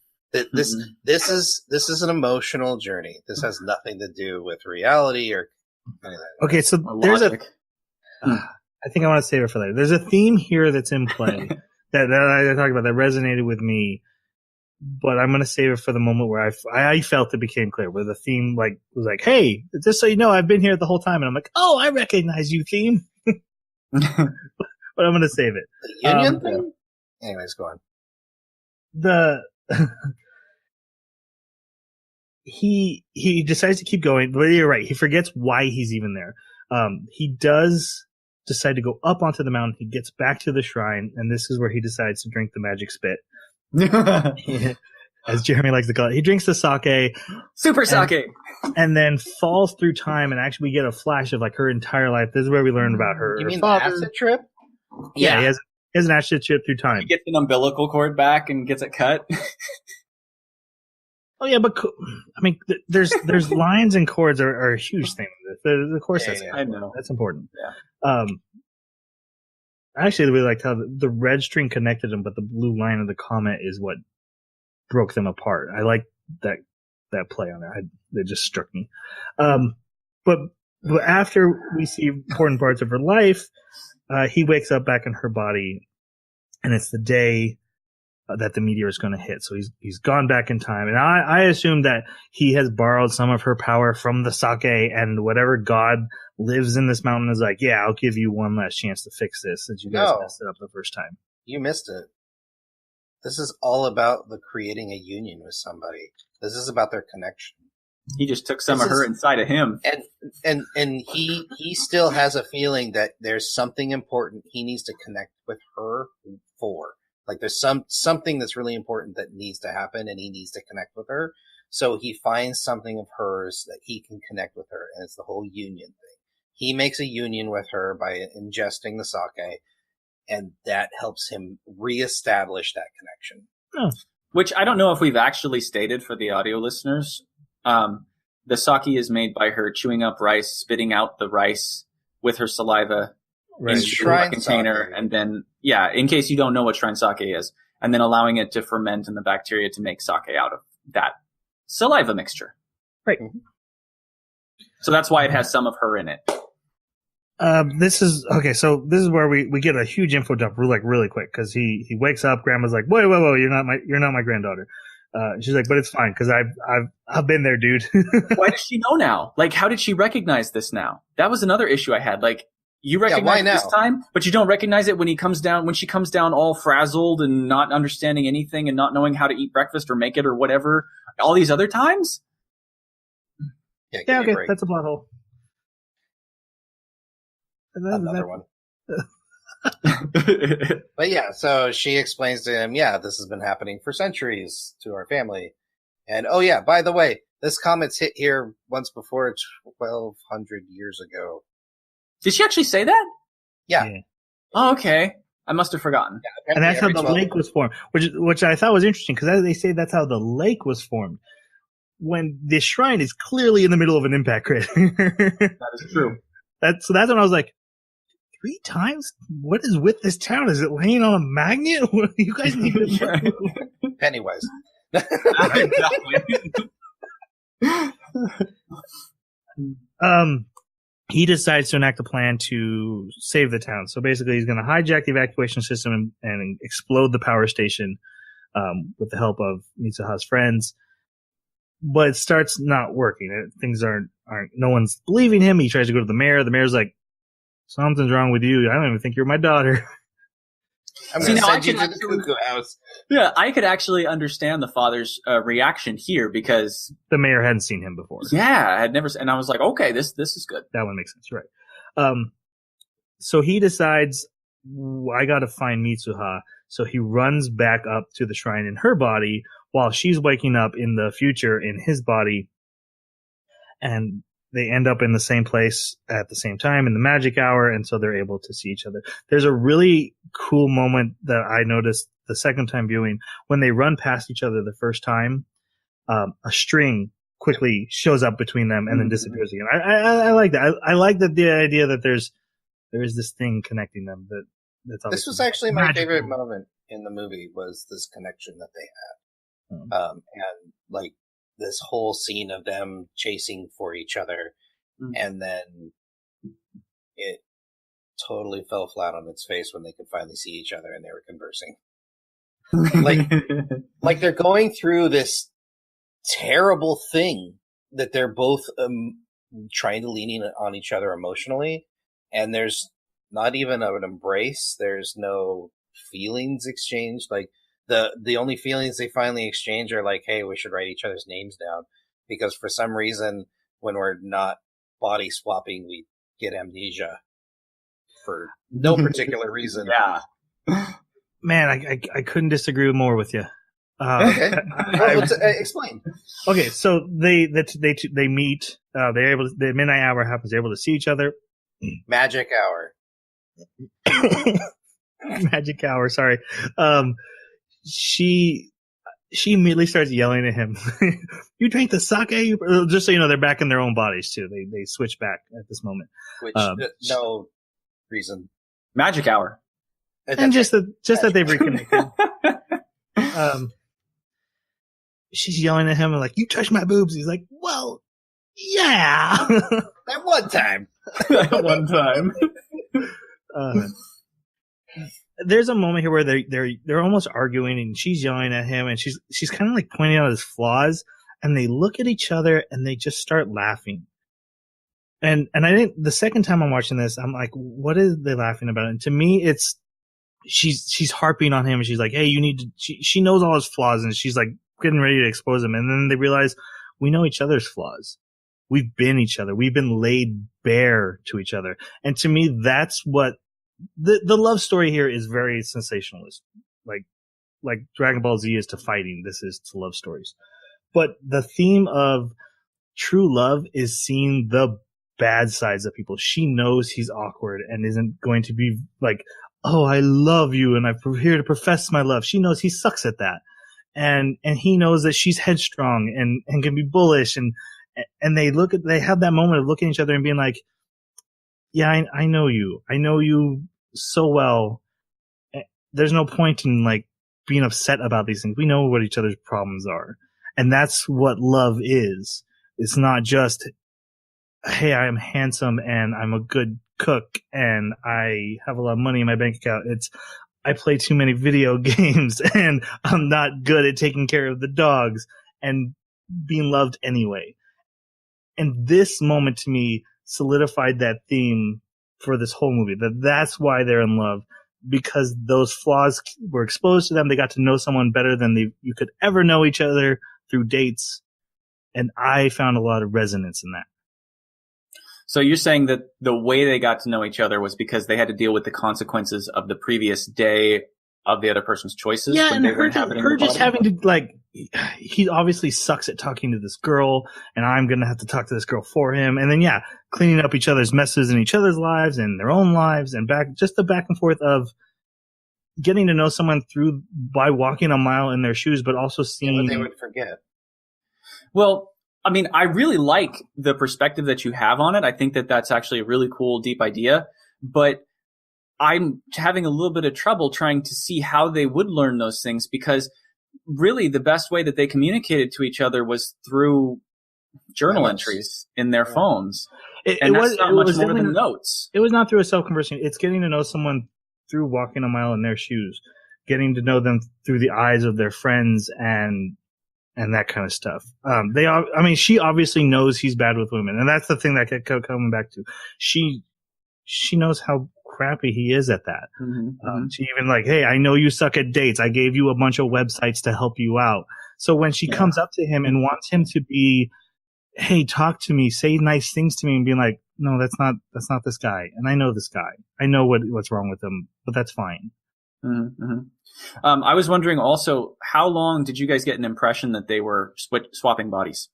This is an emotional journey. This has nothing to do with reality or anything. Okay, so there's I think I want to save it for later. There's a theme here that's in play that I talked about that resonated with me, but I'm going to save it for the moment where I felt it became clear, where the theme was like, "Hey, just so you know, I've been here the whole time," and I'm like, "Oh, I recognize you, theme." But I'm going to save it. The union thing. Anyways, go on. He decides to keep going, but you're right. He forgets why he's even there. He does decide to go up onto the mountain. He gets back to the shrine, and this is where he decides to drink the magic spit. As Jeremy likes to call it. He drinks the sake. Super sake! And then falls through time, and actually we get a flash of like her entire life. This is where we learn about her. You mean father. The acid trip? Yeah, he has an acid trip through time. He gets an umbilical cord back and gets it cut. Oh yeah, but I mean, there's lines and chords are a huge thing. Of course, I know that's important. Yeah. I actually really liked how the red string connected them, but the blue line of the comet is what broke them apart. I like that that play on it. It just struck me. But after we see important parts of her life, he wakes up back in her body, and it's the day that the meteor is going to hit. So he's gone back in time, and I assume that he has borrowed some of her power from the sake, and whatever god lives in this mountain is like, yeah, I'll give you one last chance to fix this since you guys messed it up the first time. You missed it. This is all about the creating a union with somebody. This is about their connection. He just took some of her inside of him. And he still has a feeling that there's something important he needs to connect with her for. Like there's something that's really important that needs to happen, and he needs to connect with her. So he finds something of hers that he can connect with her, and it's the whole union thing. He makes a union with her by ingesting the sake, and that helps him reestablish that connection. Oh. Which I don't know if we've actually stated for the audio listeners. The sake is made by her chewing up rice, spitting out the rice with her saliva into a container, and then, in case you don't know what shrine sake is, and then allowing it to ferment in the bacteria to make sake out of that saliva mixture. Right. So that's why it has some of her in it. This is where we get a huge info dump really quick, because he wakes up, grandma's like, whoa, you're not my granddaughter. She's like, but it's fine, because I've been there, dude. Why does she know now? Like, how did she recognize this now? That was another issue I had. Like, you recognize it this time, but you don't recognize it when she comes down all frazzled and not understanding anything and not knowing how to eat breakfast or make it or whatever. All these other times? Yeah, okay, that's a plot hole. Another one. But yeah, so she explains to him, this has been happening for centuries to our family. And oh yeah, by the way, this comet's hit here once before 1,200 years ago. Did she actually say that? Yeah. Oh, okay. I must have forgotten. Yeah, and that's how the lake was formed, which I thought was interesting, because they say that's how the lake was formed, when the shrine is clearly in the middle of an impact crater. That is true. That's when I was like, 3 times? What is with this town? Is it laying on a magnet? You guys need to Pennywise. He decides to enact a plan to save the town. So basically, he's going to hijack the evacuation system and explode the power station with the help of Mitsuha's friends. But it starts not working. Things aren't. No one's believing him. He tries to go to the mayor. The mayor's like, "Something's wrong with you. I don't even think you're my daughter." I'm going to send you to the cuckoo house. Yeah, I could actually understand the father's reaction here, because the mayor hadn't seen him before. Yeah, I had never, and I was like, okay, this is good. That one makes sense, right? So he decides, I got to find Mitsuha. So he runs back up to the shrine in her body while she's waking up in the future in his body, and they end up in the same place at the same time in the magic hour, and so they're able to see each other. There's a really cool moment that I noticed the second time viewing. When they run past each other the first time, a string quickly shows up between them and then disappears again. I like that. I like that the idea that there is this thing connecting them. This was actually my favorite moment in the movie, was this connection that they had. And like, this whole scene of them chasing for each other, and then it totally fell flat on its face when they could finally see each other and they were conversing. like they're going through this terrible thing that they're both trying to lean in on each other emotionally, and there's not even an embrace. There's no feelings exchanged. Like, the only feelings they finally exchange are like, hey, we should write each other's names down, because for some reason, when we're not body swapping, we get amnesia for no particular reason. Yeah. Man, I couldn't disagree more with you. Okay. Explain. Okay, so they meet. The midnight hour happens. They're able to see each other. Magic hour. Magic hour. Sorry. She immediately starts yelling at him. You drank the sake? Just so you know, they're back in their own bodies too. They switch back at this moment. Which no reason. Magic hour. And just that they've reconnected. she's yelling at him and like, you touched my boobs. He's like, well, yeah. That one time. At one time. There's a moment here where they're almost arguing and she's yelling at him and she's kind of like pointing out his flaws, and they look at each other and they just start laughing. And I didn't, the second time I'm watching this, I'm like, what is they laughing about? And to me, it's, she's harping on him and she's like, hey, you need to, she knows all his flaws and she's like getting ready to expose him. And then they realize we know each other's flaws. We've been each other. We've been laid bare to each other. And to me, that's what the love story here is, very sensationalist. Like Dragon Ball Z is to fighting. This is to love stories. But the theme of true love is seeing the bad sides of people. She knows he's awkward and isn't going to be like, oh, I love you and I'm here to profess my love. She knows he sucks at that. And he knows that she's headstrong and can be bullish, and they have that moment of looking at each other and being like, yeah, I know you. I know you so well. There's no point in like being upset about these things. We know what each other's problems are. And that's what love is. It's not just, hey, I am handsome and I'm a good cook and I have a lot of money in my bank account. It's, I play too many video games and I'm not good at taking care of the dogs and being loved anyway. And this moment to me solidified that theme for this whole movie, that's why they're in love, because those flaws were exposed to them. They got to know someone better than you could ever know each other through dates. And I found a lot of resonance in that. So you're saying that the way they got to know each other was because they had to deal with the consequences of the previous day of the other person's choices? Yeah, when and they her just having to, like, he obviously sucks at talking to this girl, and I'm going to have to talk to this girl for him. And then, yeah, cleaning up each other's messes in each other's lives and their own lives, and just the back and forth of getting to know someone by walking a mile in their shoes, but also seeing what they would forget. Well, I mean, I really like the perspective that you have on it. I think that that's actually a really cool, deep idea. But I'm having a little bit of trouble trying to see how they would learn those things, because really the best way that they communicated to each other was through journal entries in their phones. And that's not much more than notes. It was not through a self-conversing. It's getting to know someone through walking a mile in their shoes, getting to know them through the eyes of their friends and that kind of stuff. She obviously knows he's bad with women, and that's the thing that kept coming back to. She knows how crappy he is at that. She even like, hey, I know you suck at dates. I gave you a bunch of websites to help you out. So when she comes up to him and wants him to be, hey, talk to me, say nice things to me, and being like, no, that's not this guy. And I know this guy. I know what's wrong with him, but that's fine. I was wondering also, how long did you guys get an impression that they were swapping bodies?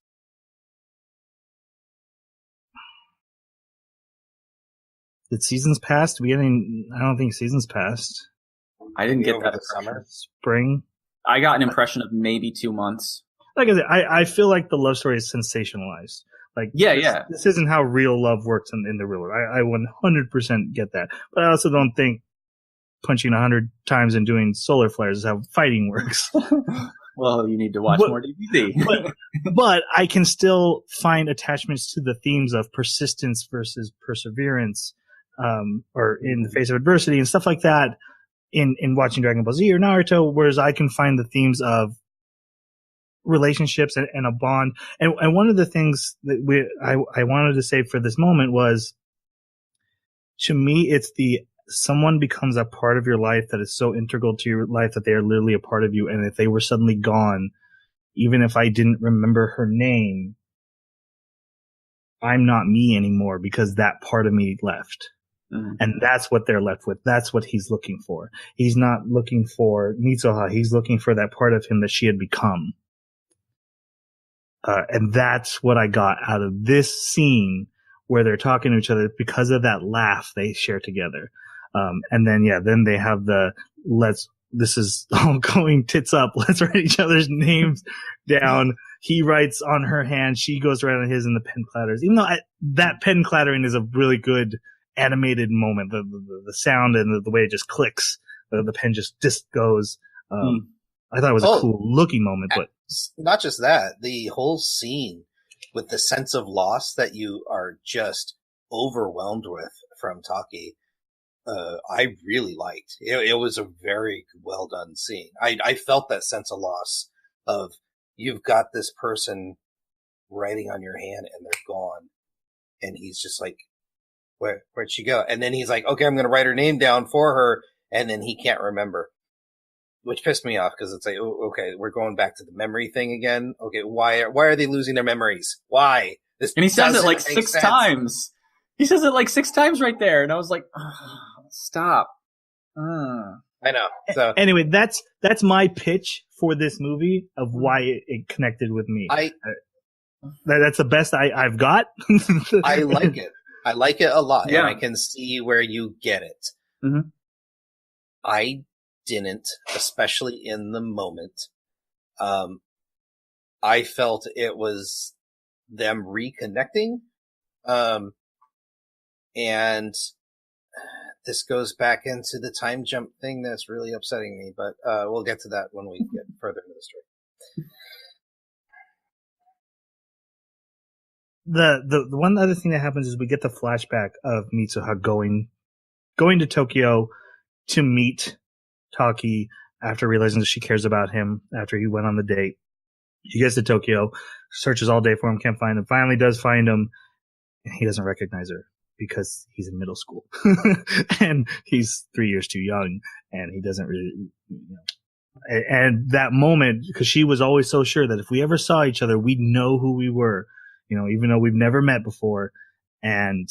Did seasons pass? I don't think seasons passed. I didn't get that. Summer, spring. I got an impression of maybe 2 months. Like I said, I feel like the love story is sensationalized. Like, this isn't how real love works in the real world. I 100% get that. But I also don't think punching 100 times and doing solar flares is how fighting works. Well, you need to watch more DVD. but I can still find attachments to the themes of persistence versus perseverance, or in the face of adversity and stuff like that in watching Dragon Ball Z or Naruto, whereas I can find the themes of relationships and a bond. And one of the things that I wanted to say for this moment was, to me, it's someone becomes a part of your life that is so integral to your life that they are literally a part of you. And if they were suddenly gone, even if I didn't remember her name, I'm not me anymore because that part of me left. And that's what they're left with. That's what he's looking for. He's not looking for Mitsuha. He's looking for that part of him that she had become. And that's what I got out of this scene where they're talking to each other because of that laugh they share together. And then they have this is all going tits up. Let's write each other's names down. He writes on her hand. She goes right on his, and the pen clatters. Even though that pen clattering is a really good animated moment. The sound and the way it just clicks. The pen just goes. I thought it was a cool looking moment, but not just that, the whole scene with the sense of loss that you are just overwhelmed with from Taki, I really liked. It was a very well done scene. I felt that sense of loss of you've got this person writing on your hand and they're gone. And he's just like, where'd she go? And then he's like, okay, I'm going to write her name down for her. And then he can't remember, which pissed me off because it's like, oh, okay, we're going back to the memory thing again. Okay, why are they losing their memories? Why? And he says it like 6 times. He says it like 6 times right there. And I was like, oh, stop. I know. So anyway, that's my pitch for this movie of why it connected with me. That's the best I've got. I like it. I like it a lot. Yeah. And I can see where you get it. Mm-hmm. I didn't, especially in the moment. I felt it was them reconnecting. And this goes back into the time jump thing that's really upsetting me, but we'll get to that when we get further into the story. The one other thing that happens is we get the flashback of Mitsuha going to Tokyo to meet Taki after realizing that she cares about him after he went on the date. He gets to Tokyo, searches all day for him, can't find him, finally does find him, and he doesn't recognize her because he's in middle school and he's 3 years too young and he doesn't really, and that moment, because she was always so sure that if we ever saw each other, we'd know who we were, even though we've never met before. And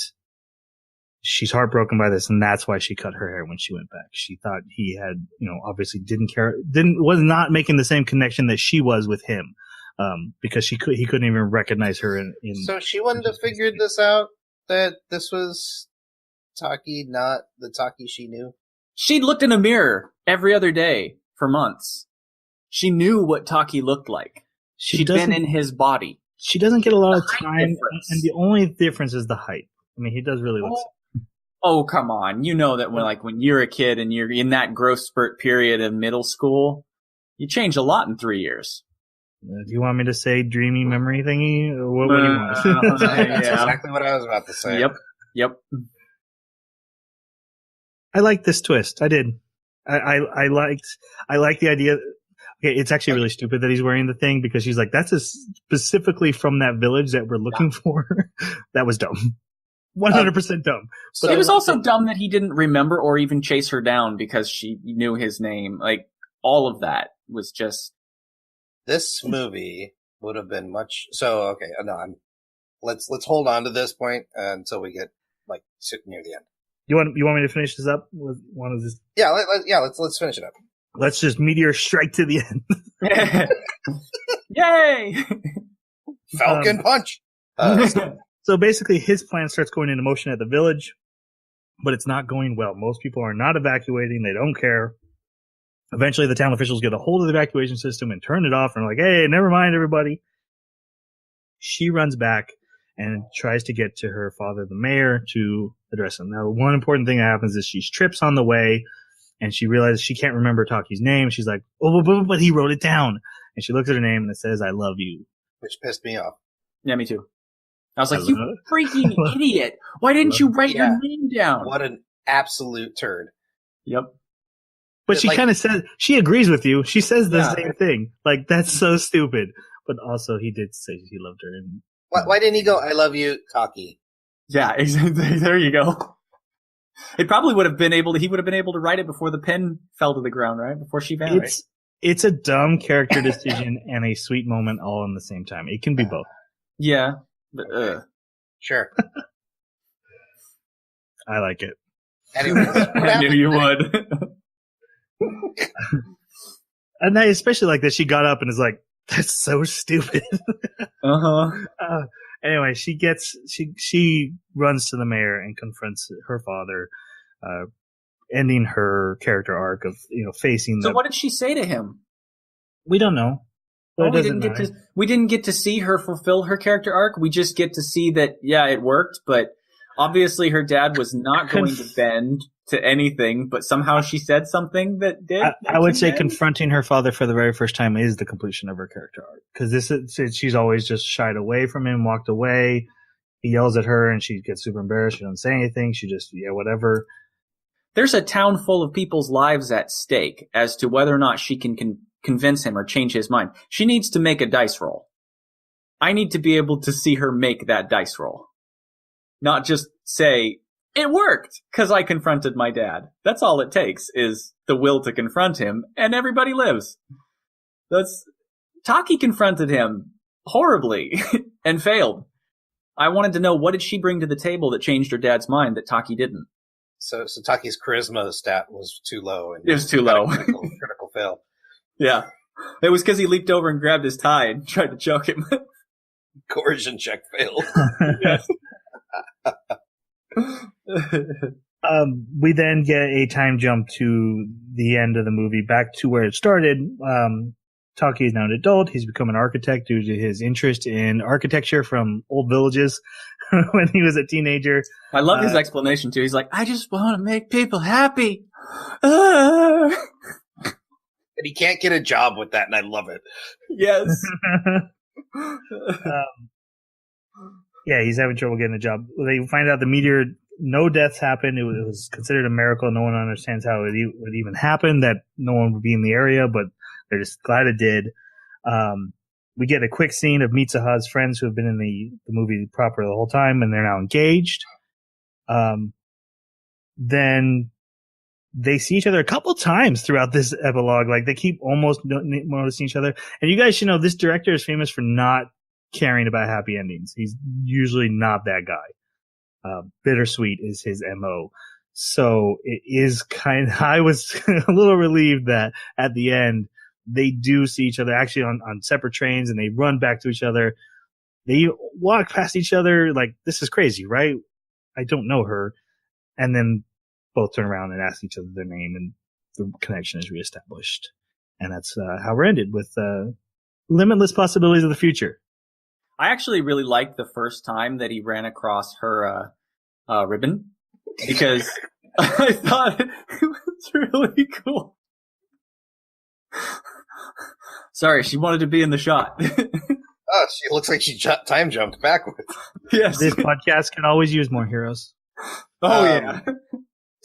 she's heartbroken by this, and that's why she cut her hair when she went back. She thought he had, obviously was not making the same connection that she was with him, because he couldn't even recognize her in. So she wouldn't have figured this out, that this was Taki, not the Taki she knew. She'd looked in a mirror every other day for months. She knew what Taki looked like. She'd been in his body. She doesn't get a lot of time, and the only difference is the height. I mean, he does really look. Oh, come on. You know that when you're a kid and you're in that growth spurt period of middle school, you change a lot in 3 years. Do you want me to say dreamy memory thingy? Or what do you want? That's exactly what I was about to say. Yep. I liked this twist. I did. I liked the idea. Okay, it's actually really stupid that he's wearing the thing because she's like, that's specifically from that village that we're looking for. That was dumb. 100% dumb. But it was also dumb that he didn't remember or even chase her down because she knew his name. Like, all of that was just... This movie would have been much... So, okay, no, let's hold on to this point until we get, near the end. You want me to finish this up? Yeah, let's finish it up. Let's just meteor strike to the end. Yay! Falcon punch! So basically, his plan starts going into motion at the village, but it's not going well. Most people are not evacuating. They don't care. Eventually, the town officials get a hold of the evacuation system and turn it off and are like, hey, never mind, everybody. She runs back and tries to get to her father, the mayor, to address him. Now, one important thing that happens is she trips on the way, and she realizes she can't remember Taki's name. She's like, oh, but he wrote it down. And she looks at her name, and it says, I love you. Which pissed me off. Yeah, me too. I was like, you freaking idiot. Why didn't you write your name down? What an absolute turd. Yep. But she kind of says, she agrees with you. She says the same thing. Like, that's so stupid. But also, he did say he loved her. And why didn't he go, I love you, Taki? Yeah, exactly. There you go. It probably would have been he would have been able to write it before the pen fell to the ground, right? Before she vanished. It's a dumb character decision and a sweet moment all in the same time. It can be both. Yeah. But, Sure. I like it. Anyways, I knew you would. And I especially like that she got up and is like, that's so stupid. Anyway, she runs to the mayor and confronts her father, ending her character arc of, facing So what did she say to him? We don't know. But we didn't get to see her fulfill her character arc. We just get to see that, yeah, it worked, but Obviously, her dad was not going to bend to anything, but somehow she said something that did. I would say confronting her father for the very first time is the completion of her character arc. Because she's always just shied away from him, walked away. He yells at her and she gets super embarrassed. She doesn't say anything. She just, whatever. There's a town full of people's lives at stake as to whether or not she can convince him or change his mind. She needs to make a dice roll. I need to be able to see her make that dice roll. Not just say, it worked, because I confronted my dad. That's all it takes, is the will to confront him, and everybody lives. Taki confronted him horribly, and failed. I wanted to know, what did she bring to the table that changed her dad's mind that Taki didn't? So Taki's charisma stat was too low. And it was too low. Critical fail. Yeah. It was because he leaped over and grabbed his tie and tried to choke him. Coercion check failed. Yes. We then get a time jump to the end of the movie, back to where it started. Taki is now an adult. He's become an architect due to his interest in architecture from old villages when he was a teenager. I love his explanation, too. He's like, I just want to make people happy. And he can't get a job with that, and I love it. Yes. Yeah, he's having trouble getting a job. They find out the meteor, no deaths happened. It was considered a miracle. No one understands how it would even happen, that no one would be in the area, but they're just glad it did. We get a quick scene of Mitsuha's friends who have been in the movie proper the whole time, and they're now engaged. Then they see each other a couple times throughout this epilogue. Like, they keep almost noticing each other. And you guys should know this director is famous for not caring about happy endings. He's usually not that guy. Bittersweet is his MO. So it is I was a little relieved that at the end they do see each other actually on separate trains, and they run back to each other. They walk past each other like, this is crazy, right? I don't know her. And then both turn around and ask each other their name, and the connection is reestablished. And that's how we're ended, with limitless possibilities of the future. I actually really liked the first time that he ran across her ribbon, because I thought it was really cool. Sorry, she wanted to be in the shot. Oh, she looks like she time jumped backwards. Yes. This podcast can always use more heroes. Oh, yeah.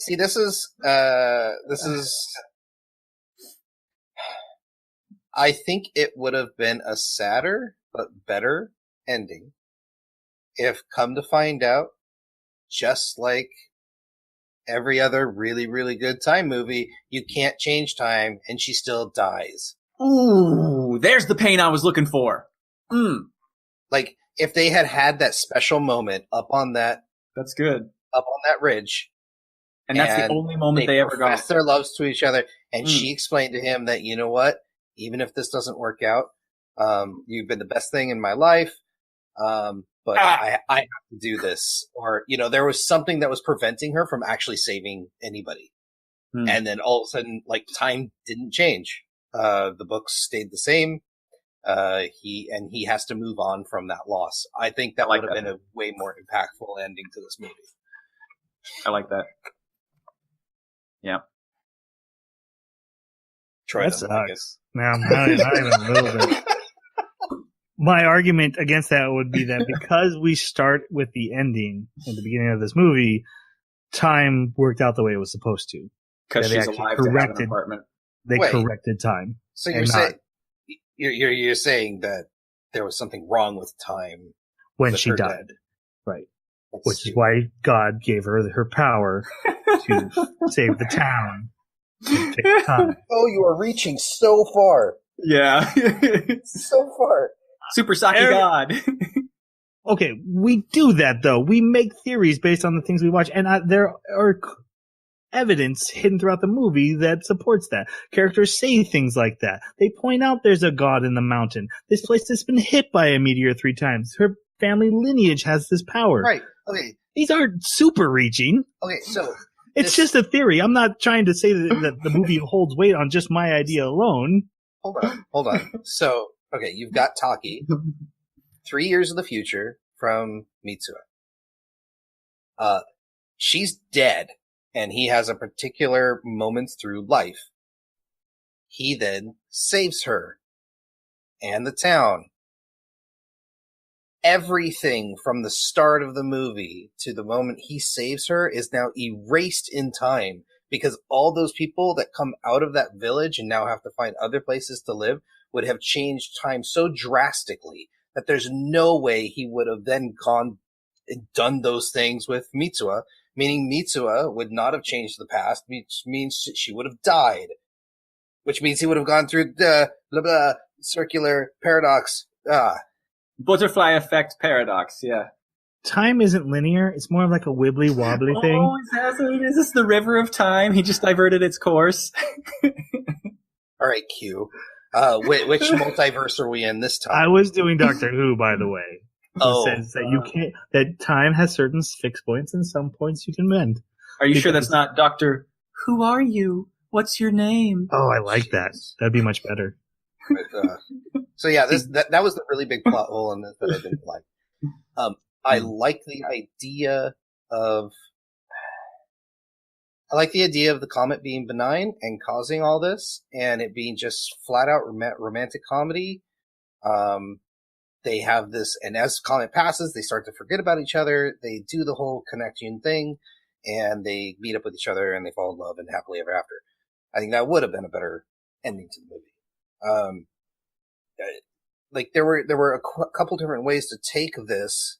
See, this is I think it would have been a sadder but better ending if, come to find out, just like every other really, really good time movie, you can't change time and she still dies. Ooh, there's the pain I was looking for. Like, if they had that special moment up on that ridge, and that's the only moment they ever got. Profess their loves to each other, and she explained to him that, you know what, even if this doesn't work out, you've been the best thing in my life, but I have to do this. Or, there was something that was preventing her from actually saving anybody. And then all of a sudden, like, time didn't change. The books stayed the same. He has to move on from that loss. I think that would have been a way more impactful ending to this movie. I like that. Yeah. Troy, that sucks. No, not even a little bit. My argument against that would be that because we start with the ending at the beginning of this movie, time worked out the way it was supposed to. Because she's alive to have an apartment. They corrected time. So you're saying that there was something wrong with time when she died, right? Which is why God gave her her power to save the town. Time. Oh, you are reaching so far. Yeah, so far. Super Saki God. Okay, we do that though. We make theories based on the things we watch, and there are evidence hidden throughout the movie that supports that. Characters say things like that. They point out there's a god in the mountain. This place has been hit by a meteor 3 times. Her family lineage has this power. Right. Okay. These aren't super reaching. Okay, so it's just a theory. I'm not trying to say that the movie holds weight on just my idea alone. Hold on. So, okay, you've got Taki, 3 years in the future from Mitsuha. She's dead, and he has a particular moment through life. He then saves her and the town. Everything from the start of the movie to the moment he saves her is now erased in time, because all those people that come out of that village and now have to find other places to live would have changed time so drastically that there's no way he would have then gone and done those things with Mitsuha, meaning Mitsuha would not have changed the past, which means she would have died, which means he would have gone through the blah, blah, circular paradox. Butterfly effect paradox, yeah. Time isn't linear. It's more of like a wibbly wobbly thing. Oh, is that what it is? Is this the river of time? He just diverted its course. All right, Q. Which multiverse are we in this time? I was doing Doctor Who, by the way. Oh. It says that you can't, that time has certain fixed points and some points you can mend. Are you sure that's not Doctor Who are you? What's your name? Oh, I like that. That'd be much better. But, so yeah, that was the really big plot hole in this that I didn't like. I like the idea of the comet being benign and causing all this, and it being just flat out romantic comedy. They have this, and as comet passes, they start to forget about each other. They do the whole connection thing, and they meet up with each other, and they fall in love and happily ever after. I think that would have been a better ending to the movie. Like there were a couple different ways to take this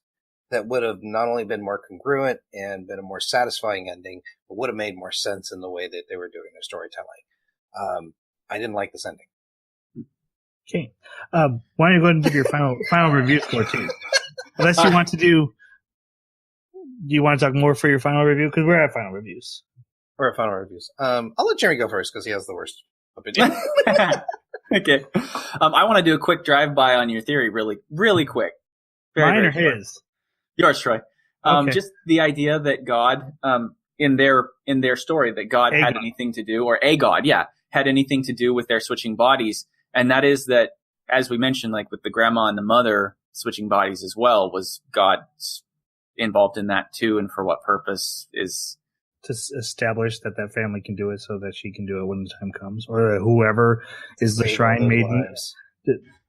that would have not only been more congruent and been a more satisfying ending, but would have made more sense in the way that they were doing their storytelling. I didn't like this ending. Okay. Why don't you go ahead and give your final review score too? Unless you want to do you want to talk more for your final review? Because we're at final reviews. We're at final reviews. I'll let Jeremy go first because he has the worst opinion. Okay. I want to do a quick drive-by on your theory really quick. Mine or his? Yours, Troy. Okay. Just the idea that God, in their story, that God had anything to do, or a God, had anything to do with their switching bodies. And that is that, as we mentioned, like with the grandma and the mother switching bodies as well, was God involved in that too, and for what purpose is... To establish that family can do it so that she can do it when the time comes, or whoever is the shrine maiden.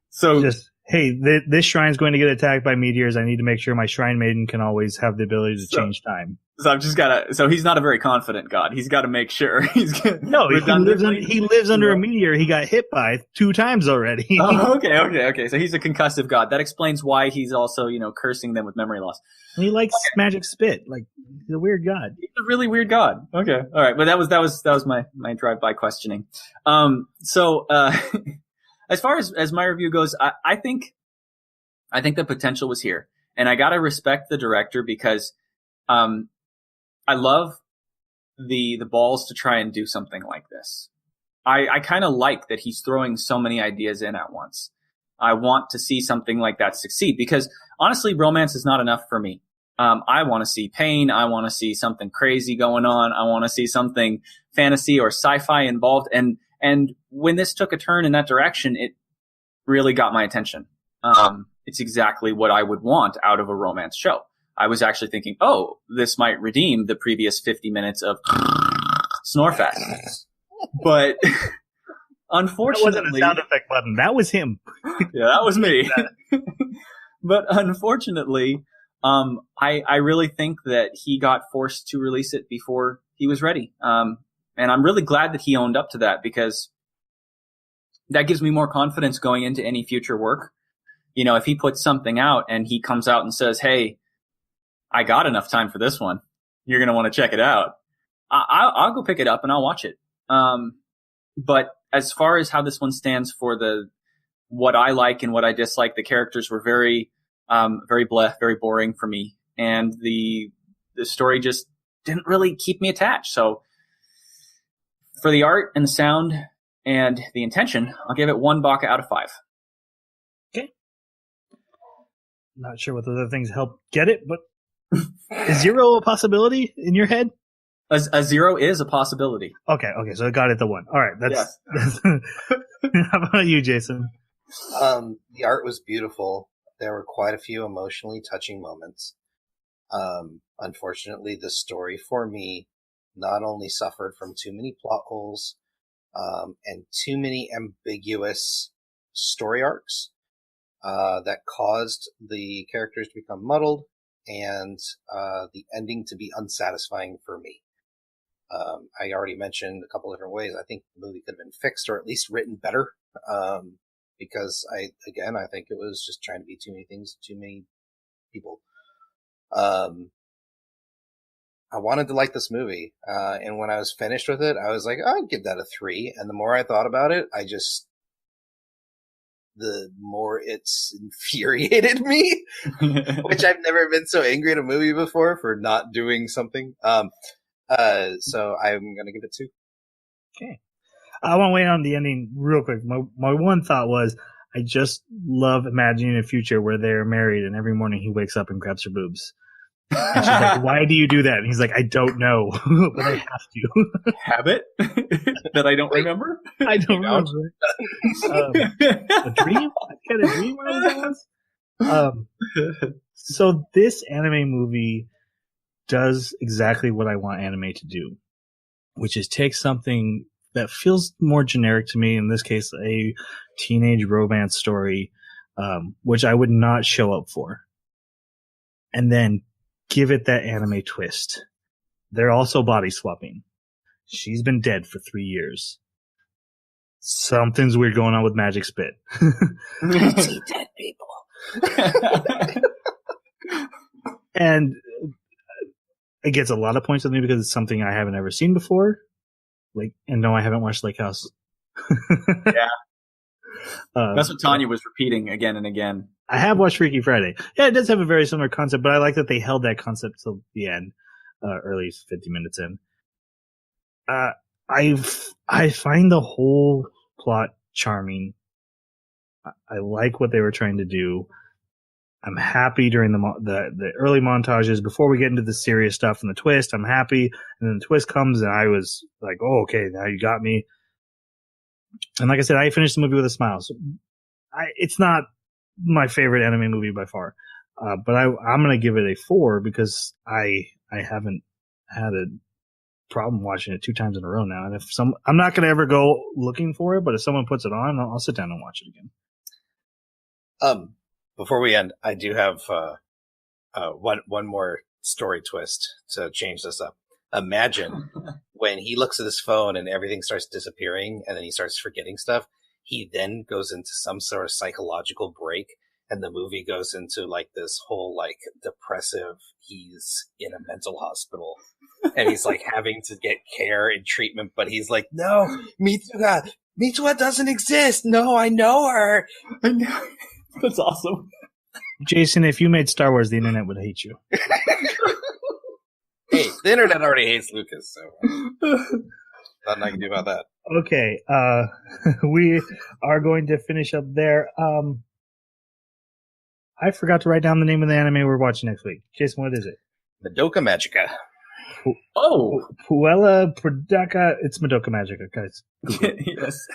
So just, hey, this shrine's going to get attacked by meteors. I need to make sure my shrine maiden can always have the ability to change time. So I've just gotta. So he's not a very confident God. He's got to make sure he's. No, he lives under a meteor. He got hit by 2 times already. Oh, okay. So he's a concussive God. That explains why he's also, cursing them with memory loss. And he likes magic spit. Like, he's a weird God. He's a really weird God. Okay, all right. But that was my drive-by questioning. So as far as my review goes, I think the potential was here, and I gotta respect the director because I love the balls to try and do something like this. I kind of like that he's throwing so many ideas in at once. I want to see something like that succeed because honestly, romance is not enough for me. I want to see pain. I want to see something crazy going on. I want to see something fantasy or sci-fi involved. And when this took a turn in that direction, it really got my attention. It's exactly what I would want out of a romance show. I was actually thinking, oh, this might redeem the previous 50 minutes of Snorefest. But unfortunately... That wasn't a sound effect button. That was him. Yeah, that was me. But unfortunately, I really think that he got forced to release it before he was ready. And I'm really glad that he owned up to that because that gives me more confidence going into any future work. If he puts something out and he comes out and says, hey, I got enough time for this one, you're going to want to check it out. I'll go pick it up and I'll watch it. But as far as how this one stands for what I like and what I dislike, the characters were very blah, very boring for me. And the story just didn't really keep me attached. So for the art and the sound and the intention, I'll give it 1 Baka out of 5. Okay. Not sure what those other things help get it, but is 0 a possibility in your head? A 0 is a possibility. Okay, so I got it the 1. All right, that's How about you, Jason? The art was beautiful. There were quite a few emotionally touching moments. Unfortunately, the story for me not only suffered from too many plot holes, and too many ambiguous story arcs, that caused the characters to become muddled and, the ending to be unsatisfying for me. I already mentioned a couple different ways. I think the movie could have been fixed or at least written better. Because I think it was just trying to be too many things, to too many people. I wanted to like this movie. And when I was finished with it, I was like, oh, I'd give that a 3. And the more I thought about it, the more it's infuriated me, which I've never been so angry at a movie before for not doing something. So I'm going to give it 2. Okay. I want to weigh on the ending real quick. My one thought was, I just love imagining a future where they're married and every morning he wakes up and grabs her boobs. And she's like, why do you do that? And he's like, I don't know, but I have to. Habit that I don't remember? I don't remember. A dream? I had a dream when I was so this anime movie does exactly what I want anime to do, which is take something that feels more generic to me, in this case, a teenage romance story, which I would not show up for, and then give it that anime twist. They're also body swapping. She's been dead for 3 years. Something's weird going on with Magic Spit. I see dead people. And it gets a lot of points with me because it's something I haven't ever seen before. And no, I haven't watched Lake House. Yeah. That's what Tanya was repeating again and again. I have watched Freaky Friday. Yeah, it does have a very similar concept, but I like that they held that concept till the end, early 50 minutes in. I find the whole plot charming. I like what they were trying to do. I'm happy during the early montages before we get into the serious stuff and the twist. I'm happy, and then the twist comes, and I was like, "Oh, okay, now you got me." And like I said, I finished the movie with a smile. So it's not my favorite anime movie by far, but I'm gonna give it a 4 because I haven't had a problem watching it 2 times in a row now. And I'm not gonna ever go looking for it, but if someone puts it on, I'll sit down and watch it again. Before we end, I do have one more story twist to change this up. Imagine when he looks at his phone and everything starts disappearing and then he starts forgetting stuff. He then goes into some sort of psychological break, and the movie goes into like this whole like depressive, he's in a mental hospital and he's like having to get care and treatment, but he's like, no, Mitsuha doesn't exist. No, I know her. I know. That's awesome. Jason, if you made Star Wars, the internet would hate you. Hey, the internet already hates Lucas, so nothing I can do about that. Okay, we are going to finish up there. I forgot to write down the name of the anime we're watching next week. Jason, what is it? Madoka Magica. Oh! Puella Prodaka. It's Madoka Magica, guys. Yes.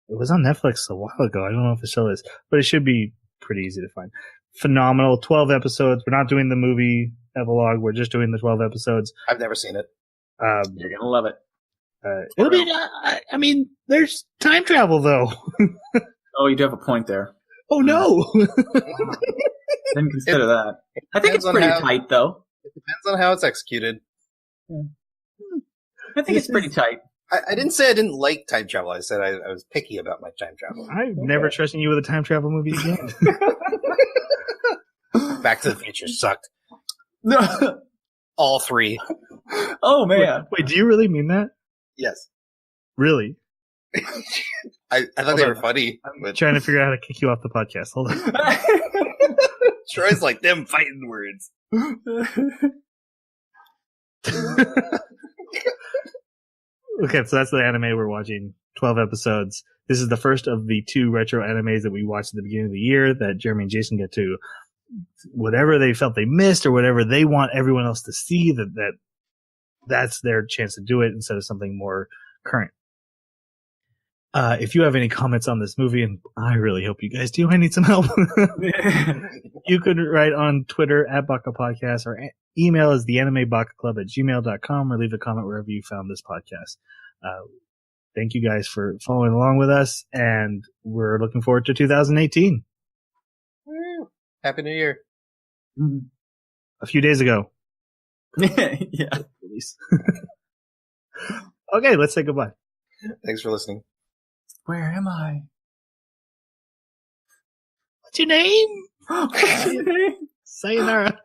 It was on Netflix a while ago. I don't know if it still is, but it should be pretty easy to find. Phenomenal. 12 episodes. We're not doing the movie epilogue. We're just doing the 12 episodes. I've never seen it. You're going to love it. It'll be, I mean, there's time travel, though. Oh, you do have a point there. Oh, no. Didn't consider that. I think it's pretty tight, though. It depends on how it's executed. Yeah. I think it's pretty tight. I didn't say I didn't like time travel. I said I was picky about my time travel. I'm never trusting you with a time travel movie again. Back to the Future sucked. No. All 3. Oh, man. Wait, do you really mean that? Yes. Really? I thought they were funny. I'm trying to figure out how to kick you off the podcast. Hold on. Troy's like them fighting words. Okay, so that's the anime we're watching. 12 episodes. This is the first of the 2 retro animes that we watched at the beginning of the year that Jeremy and Jason get to whatever they felt they missed or whatever they want everyone else to see, that's their chance to do it instead of something more current. If you have any comments on this movie, and I really hope you guys do, I need some help. You could write on Twitter at Baka Podcast, or email is theanimebakaclub@gmail.com, or leave a comment wherever you found this podcast. Thank you guys for following along with us, and we're looking forward to 2018. Woo. Happy New Year. A few days ago. Yeah. Release. Okay, let's say goodbye. Thanks for listening. Where am I? What's your name? What's your name? Sayonara.